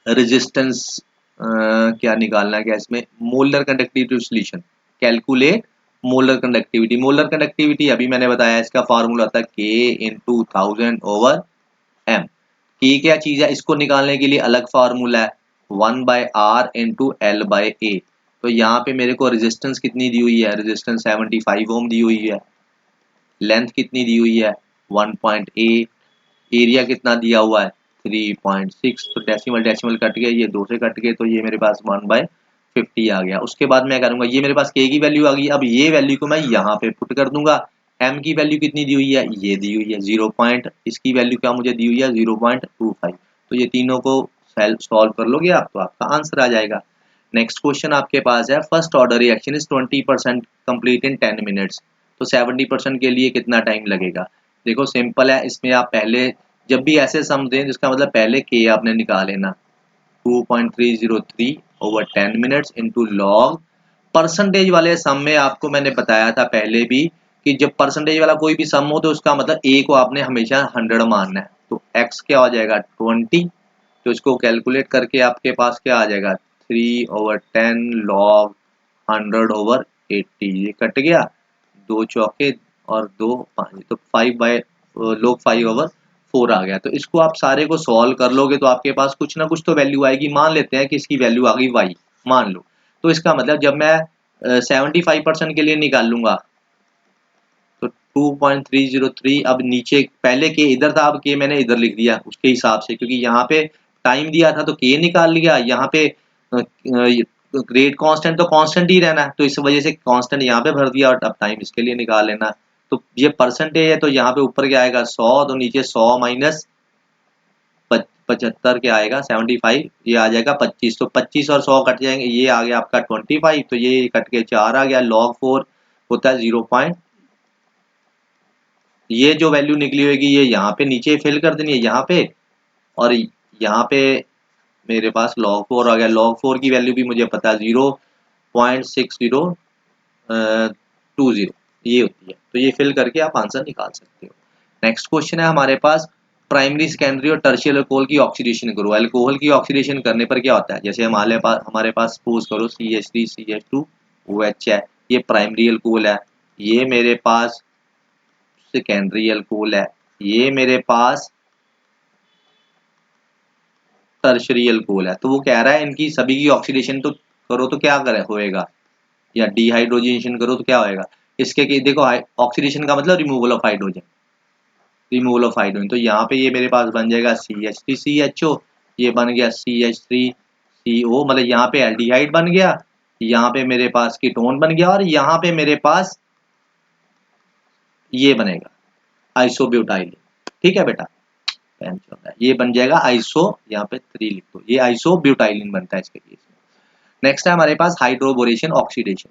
रेजिस्टेंस, क्या निकालना है, क्या इसमें molar conductivity solution, calculate molar conductivity. Molar conductivity अभी मैंने बताया, इसका फार्मूला था K इंटू 1000/m। ये क्या चीज है, इसको निकालने के लिए अलग फार्मूला है 1/r इंटू L/A। तो यहाँ पे मेरे को रेजिस्टेंस कितनी दी हुई है, रेजिस्टेंस 75 ओम दी हुई है, लेंथ कितनी दी हुई है 1.8, एरिया कितना दिया हुआ है 3.6। तो डेसिमल डेसिमल कट गया, ये 2 से कट गए, तो ये मेरे पास 1/50 आ गया। उसके बाद मैं करूंगा, ये मेरे पास K की वैल्यू आ गई, अब ये वैल्यू को मैं यहाँ पे पुट कर दूंगा। M की वैल्यू कितनी दी हुई है, ये दी हुई है 0. इसकी वैल्यू क्या मुझे दी हुई है 0.25। तो ये तीनों को सॉल्व कर लोगे आप तो आपका आंसर आ जाएगा। नेक्स्ट क्वेश्चन आपके पास है, first order reaction is 20% complete in 10 minutes. तो 70% के लिए कितना टाइम लगेगा। देखो सिंपल है, इसमें आप पहले जब भी ऐसे सम दें जिसका मतलब पहले K आपने निकाल लेना 2.303 over 10 minutes into log percentage वाले सम में आपको मैंने बताया था पहले भी कि जब परसेंटेज वाला कोई भी सम हो तो उसका मतलब A को आपने हमेशा 100 मानना है। तो X क्या हो जाएगा 20, तो इसको कैलकुलेट करके आपके पास क्या आ जाएगा 3/10 लॉग 100/80। ये कट गया, 2 चौके और 2 5, तो 5/4 आ गया। तो इसको आप सारे को सॉल्व कर लोगे तो आपके पास कुछ ना कुछ तो वैल्यू आएगी। मान लेते हैं कि इसकी वैल्यू आ गई y, मान लो। तो इसका मतलब जब मैं 75% के लिए निकाल लूंगा तो 2.303, अब नीचे पहले के इधर था, अब के मैंने इधर लिख दिया उसके हिसाब से, क्योंकि यहाँ पे टाइम दिया था तो के निकाल लिया, यहाँ पे रेट कांस्टेंट तो कांस्टेंट ही रहना है, तो इस वजह से कांस्टेंट यहाँ पे भर दिया और अब टाइम इसके लिए निकाल लेना। तो ये परसेंटेज है तो यहाँ पे ऊपर क्या आएगा 100, तो नीचे 100 माइनस 75 क्या आएगा 75, ये आ जाएगा 25। तो 25 और 100 कट जाएंगे, ये आ गया आपका 25, तो ये कट के 4 आ गया, log 4 होता है 0. ये जो वैल्यू निकली होगी ये यहाँ पे नीचे फिल कर देनी है यहाँ पे, और यहाँ पे मेरे पास log 4 आ गया। log 4 की वैल्यू भी मुझे पता है 0.6020 ये होती है। तो ये फिल करके आप आंसर निकाल सकते हो। नेक्स्ट क्वेश्चन है हमारे पास, प्राइमरी सेकेंडरी और टर्शियल अल्कोहल की ऑक्सीडेशन करो। अल्कोहल की ऑक्सीडेशन करने पर क्या होता है, जैसे हमारे पास सपोज करो CH3 CH2 OH है, ये प्राइमरी अल्कोहल है, ये मेरे पास सेकेंडरी अल्कोहल है, ये मेरे पास टर्शरी अल्कोहल है। तो वो कह रहा है इनकी सभी की ऑक्सीडेशन तो करो तो क्या करे होएगा, या डिहाइड्रोजनेशन करो तो क्या होएगा। इसके कि देखो ऑक्सीडेशन का मतलब removal of hydrogen, removal of hydrogen. तो यहाँ पे ये मेरे पास बन जाएगा CH3CHO, ये बन गया CH3CO, मतलब यहाँ पे एल्डिहाइड बन गया, यहाँ पे मेरे पास कीटोन बन गया, और यहाँ पे मेरे पास ये बनेगा आइसोब्यूटाइल। ठीक है बेटा, ये बन जाएगा आइसो, यहाँ पे 3 लिख दो, ये आइसोब्यूटाइलिन बनता है इसके केस में। नेक्स्ट है हमारे पास हाइड्रोबोरेशन ऑक्सीडेशन।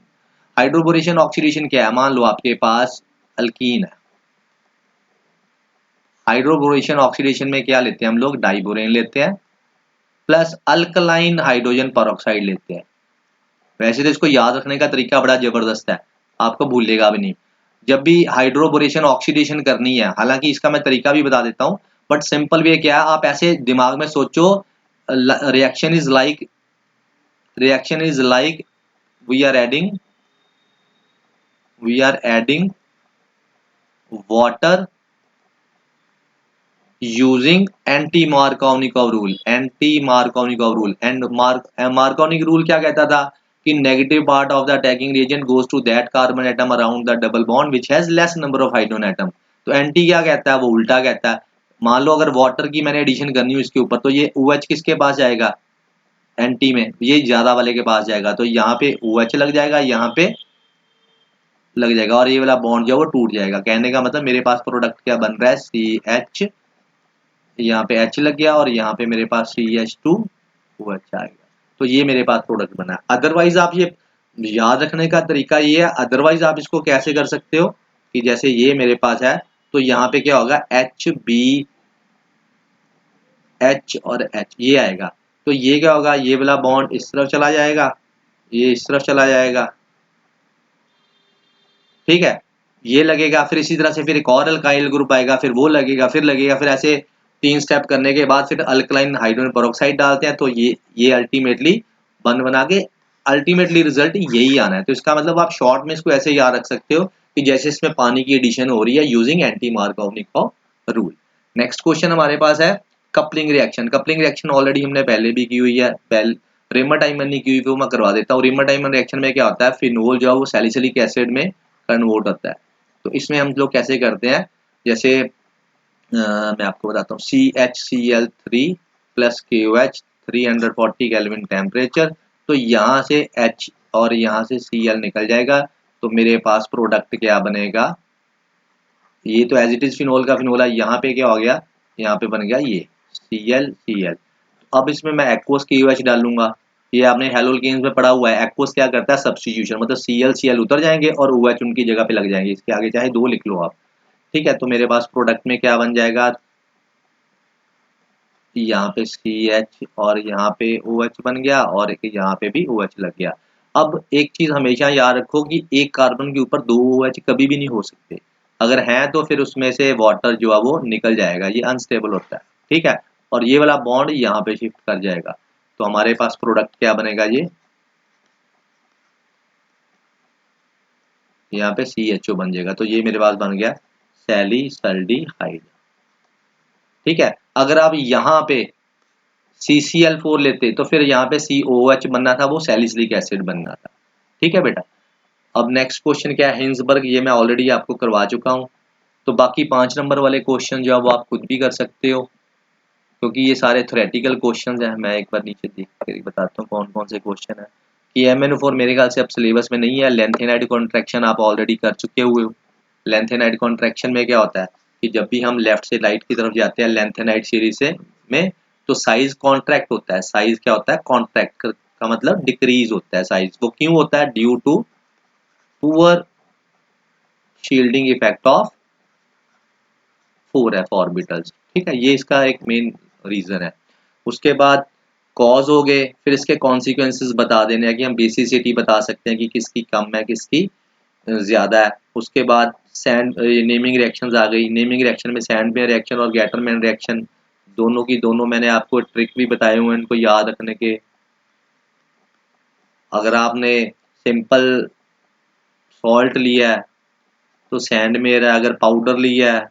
हाइड्रोबोरेशन ऑक्सीडेशन क्या है, मान लो आपके पास अल्कीन है, हाइड्रोबोरेशन ऑक्सीडेशन में क्या लेते हैं हम लोग, डाइबोरेन लेते हैं प्लस अल्कलाइन हाइड्रोजन परऑक्साइड लेते हैं। वैसे तो इसको याद रखने का तरीका बड़ा जबरदस्त है, आपको भूलेगा भी नहीं। जब भी हाइड्रोबोरेशन ऑक्सीडेशन करनी है, हालांकि इसका मैं तरीका भी बता देता हूं, बट सिंपल वे क्या है, आप ऐसे दिमाग में सोचो, reaction is like we are adding water using anti-Markovnikov rule, anti-Markovnikov rule, and Markovnikov rule क्या कहता था कि negative part of the attacking reagent goes to that carbon atom around the double bond which has less number of hydrogen atom। तो anti क्या कहता है, वो उल्टा कहता है, मान लो अगर वाटर की मैंने एडिशन करनी हो इसके ऊपर, तो ये OH किसके पास जाएगा, एंटी में, ये ज्यादा वाले के पास जाएगा, तो यहाँ पे OH लग जाएगा, यहाँ पे लग जाएगा, और ये वाला बॉन्ड जो है वो टूट जाएगा। कहने का मतलब मेरे पास प्रोडक्ट क्या बन रहा है, CH, यहाँ पे H लग गया, और यहाँ पे मेरे पास CH2OH आएगा। तो ये मेरे पास प्रोडक्ट बना है। अदरवाइज आप ये याद रखने का तरीका ये है, अदरवाइज आप इसको कैसे कर सकते हो कि जैसे ये मेरे पास है, तो यहाँ पे क्या होगा, HB, H और H ये आएगा, तो ये क्या होगा, ये वाला बॉन्ड इस तरफ चला जाएगा, ये इस तरफ चला जाएगा, ठीक है, ये लगेगा, फिर इसी तरह से फिर एक और अल्काइल ग्रुप आएगा, फिर वो लगेगा, फिर लगेगा, फिर ऐसे 3 स्टेप करने के बाद फिर अल्कलाइन हाइड्रोजन पेरोक्साइड डालते हैं, तो ये अल्टीमेटली बना के अल्टीमेटली रिजल्ट यही आना है। तो इसका मतलब आप शॉर्ट में इसको ऐसे याद रख सकते हो कि जैसे इसमें पानी की एडिशन हो रही है using anti Markovnikov rule. Next question हमारे पास है coupling reaction. Coupling reaction already हमने पहले भी की हुई है, रेमर डायमंड नहीं की हुई, वो मैं करवा देता हूँ। रेमर डायमंड रिएक्शन में क्या होता है, फिनोल जो है वो सैलिसिलिक एसिड में कन्वर्ट होता है। तो इसमें हम लोग कैसे करते हैं, जैसे मैं आपको बताता हूँ, CHCl3 plus KOH 340 kelvin temperature, तो यहाँ से H और यहाँ से Cl निकल जाएगा, तो मेरे पास प्रोडक्ट क्या बनेगा, ये तो एज इट इज फिनोल का फिनोल है, यहाँ पे क्या हो गया, यहाँ पे बन गया ये Cl। अब इसमें मैं एक्वस KOH डालूंगा, ये आपने हेलोल्केन्स में पढ़ा हुआ है, एक्वस क्या करता है, सब्स्टिट्यूशन, मतलब Cl उतर जाएंगे और OH उनकी जगह पे लग जाएंगे, इसके आगे चाहे 2 लिख लो आप, ठीक है। तो मेरे पास प्रोडक्ट में क्या बन जाएगा, यहाँ पे CH और यहाँ पे OH बन गया, और यहाँ पे भी OH लग गया। अब एक चीज हमेशा याद रखो कि एक कार्बन के ऊपर 2 OH कभी भी नहीं हो सकते, अगर हैं तो फिर उसमें से वाटर जो है वो निकल जाएगा, ये अनस्टेबल होता है, ठीक है, और ये वाला बॉन्ड यहाँ पे शिफ्ट कर जाएगा, तो हमारे पास प्रोडक्ट क्या बनेगा, ये यहाँ पे CHO बन जाएगा, तो ये मेरे पास बन गया सैलिसल्डिहाइड, ठीक है। अगर आप यहाँ पे CCl4 लेते तो फिर यहाँ पे COH बनना था, वो सैलिसिलिक एसिड बनना था, ठीक है बेटा। अब नेक्स्ट क्वेश्चन क्या है, हिंसबर्ग, ये मैं ऑलरेडी आपको करवा चुका हूँ। तो बाकी 5 नंबर वाले क्वेश्चन जो है वो आप खुद भी कर सकते हो, क्योंकि ये सारे थ्योरेटिकल क्वेश्चन हैं। मैं एक बार नीचे देख कर बताता हूँ कौन कौन से क्वेश्चन है। कि MnO4 मेरे ख्याल से अब सिलेबस में नहीं है। लेंथेनाइड कॉन्ट्रैक्शन आप ऑलरेडी कर चुके हुए हो। लेंथेनाइड कॉन्ट्रैक्शन में क्या होता है कि जब भी हम लेफ्ट से राइट की तरफ जाते हैं लेंथेनाइड सीरीज से में, तो साइज कॉन्ट्रैक्ट होता है। साइज क्या होता है, कॉन्ट्रैक्ट का मतलब डिक्रीज होता है साइज। वो क्यों होता है, due to poor shielding effect of 4f orbitals, ठीक है, ये इसका एक मेन रीजन है। उसके बाद कॉज हो गए, फिर इसके कॉन्सिक्वेंसेस बता देने हैं कि हम बेसिसिटी बता सकते हैं कि किसकी कम है किसकी ज्यादा है। उसके बाद सैंड नेमिंग रिएक्शंस आ गई। नेमिंग रिएक्शन में सैंडमेयर रिएक्शन और गैटरमैन रिएक्शन दोनों की दोनों मैंने आपको ट्रिक भी बताए हुए हैं इनको याद रखने के। अगर आपने सिंपल सॉल्ट लिया है तो सैंडमेयर है, अगर पाउडर लिया है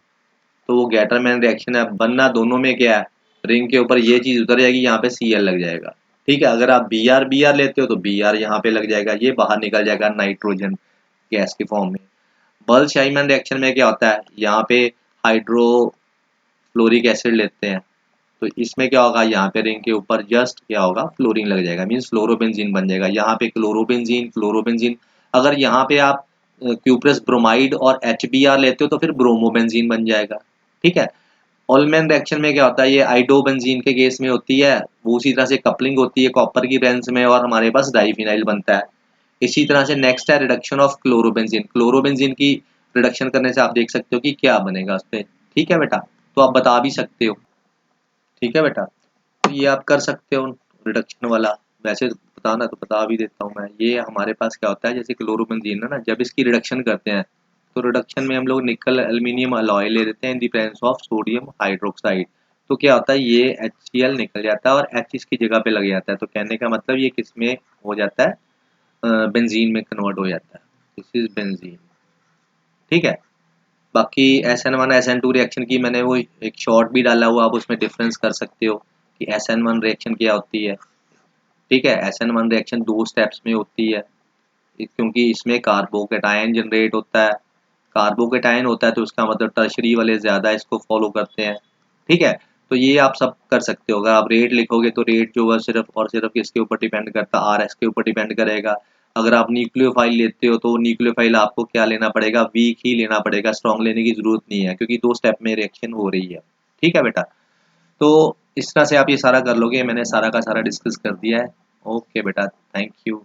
तो वो गैटरमैन रिएक्शन है। बनना दोनों में क्या है, रिंग के ऊपर ये चीज उतर जाएगी, यहाँ पे Cl लग जाएगा, ठीक है। अगर आप Br लेते हो तो Br यहाँ पे लग जाएगा, ये बाहर निकल जाएगा नाइट्रोजन गैस के फॉर्म में। बल्क शाइमन रिएक्शन में क्या होता है, यहाँ पे हाइड्रोफ्लोरिक एसिड लेते हैं, तो इसमें क्या होगा, यहाँ पे रिंग के ऊपर जस्ट क्या होगा, फ्लोरीन लग जाएगा, मीन्स फ्लोरोबेंजीन बन जाएगा। यहाँ पे क्लोरोबेंजीन। अगर यहाँ पे आप क्यूप्रस ब्रोमाइड और HBr लेते हो तो फिर ब्रोमोबेंजीन बन जाएगा, ठीक है। ऑलमैन रिएक्शन में क्या होता है, ये आइडोबेंजीन के केस में होती है, वो उसी तरह से कपलिंग होती है कॉपर की रेंज में, और हमारे पास डाइफिनाइल बनता है। इसी तरह से नेक्स्ट है रिडक्शन ऑफ क्लोरोबेंजीन। क्लोरोबेंजीन की रिडक्शन करने से आप देख सकते हो कि क्या बनेगा उस पर, ठीक है बेटा, तो आप बता भी सकते हो, ठीक है बेटा। तो ये आप कर सकते हो रिडक्शन वाला। वैसे बताना तो बता भी देता हूँ मैं। ये हमारे पास क्या होता है, जैसे क्लोरोबेंजीन है ना, जब इसकी रिडक्शन करते हैं तो रिडक्शन में हम लोग निकल एल्यूमिनियम अलॉय ले लेते हैं in the presence of sodium hydroxide. तो क्या होता है, ये HCl निकल जाता है और H इसकी जगह पे लग जाता है। तो कहने का मतलब ये किस में हो जाता है, बेंजीन में कन्वर्ट हो जाता है। दिस इज बेंजीन, ठीक है। बाकी SN1 SN2 रिएक्शन की मैंने वो एक शॉर्ट भी डाला हुआ, आप उसमें डिफरेंस कर सकते हो कि SN1 रिएक्शन क्या होती है, ठीक है। SN1 रिएक्शन 2 स्टेप्स में होती है, क्योंकि इसमें कार्बोकेटायन जनरेट होता है। कार्बोकेटायन होता है तो उसका मतलब टर्शरी वाले ज्यादा इसको फॉलो करते हैं, ठीक है। तो ये आप सब कर सकते हो। अगर आप रेट लिखोगे तो रेट जो है सिर्फ और सिर्फ किसके ऊपर डिपेंड करता है, आरएस के ऊपर डिपेंड करेगा। अगर आप न्यूक्लियोफाइल लेते हो तो न्यूक्लियोफाइल आपको क्या लेना पड़ेगा, वीक ही लेना पड़ेगा, स्ट्रॉन्ग लेने की जरूरत नहीं है, क्योंकि 2 स्टेप में रिएक्शन हो रही है। ठीक है बेटा। तो इस तरह से आप ये सारा कर लोगे। मैंने सारा का सारा डिस्कस कर दिया है। ओके बेटा, थैंक यू।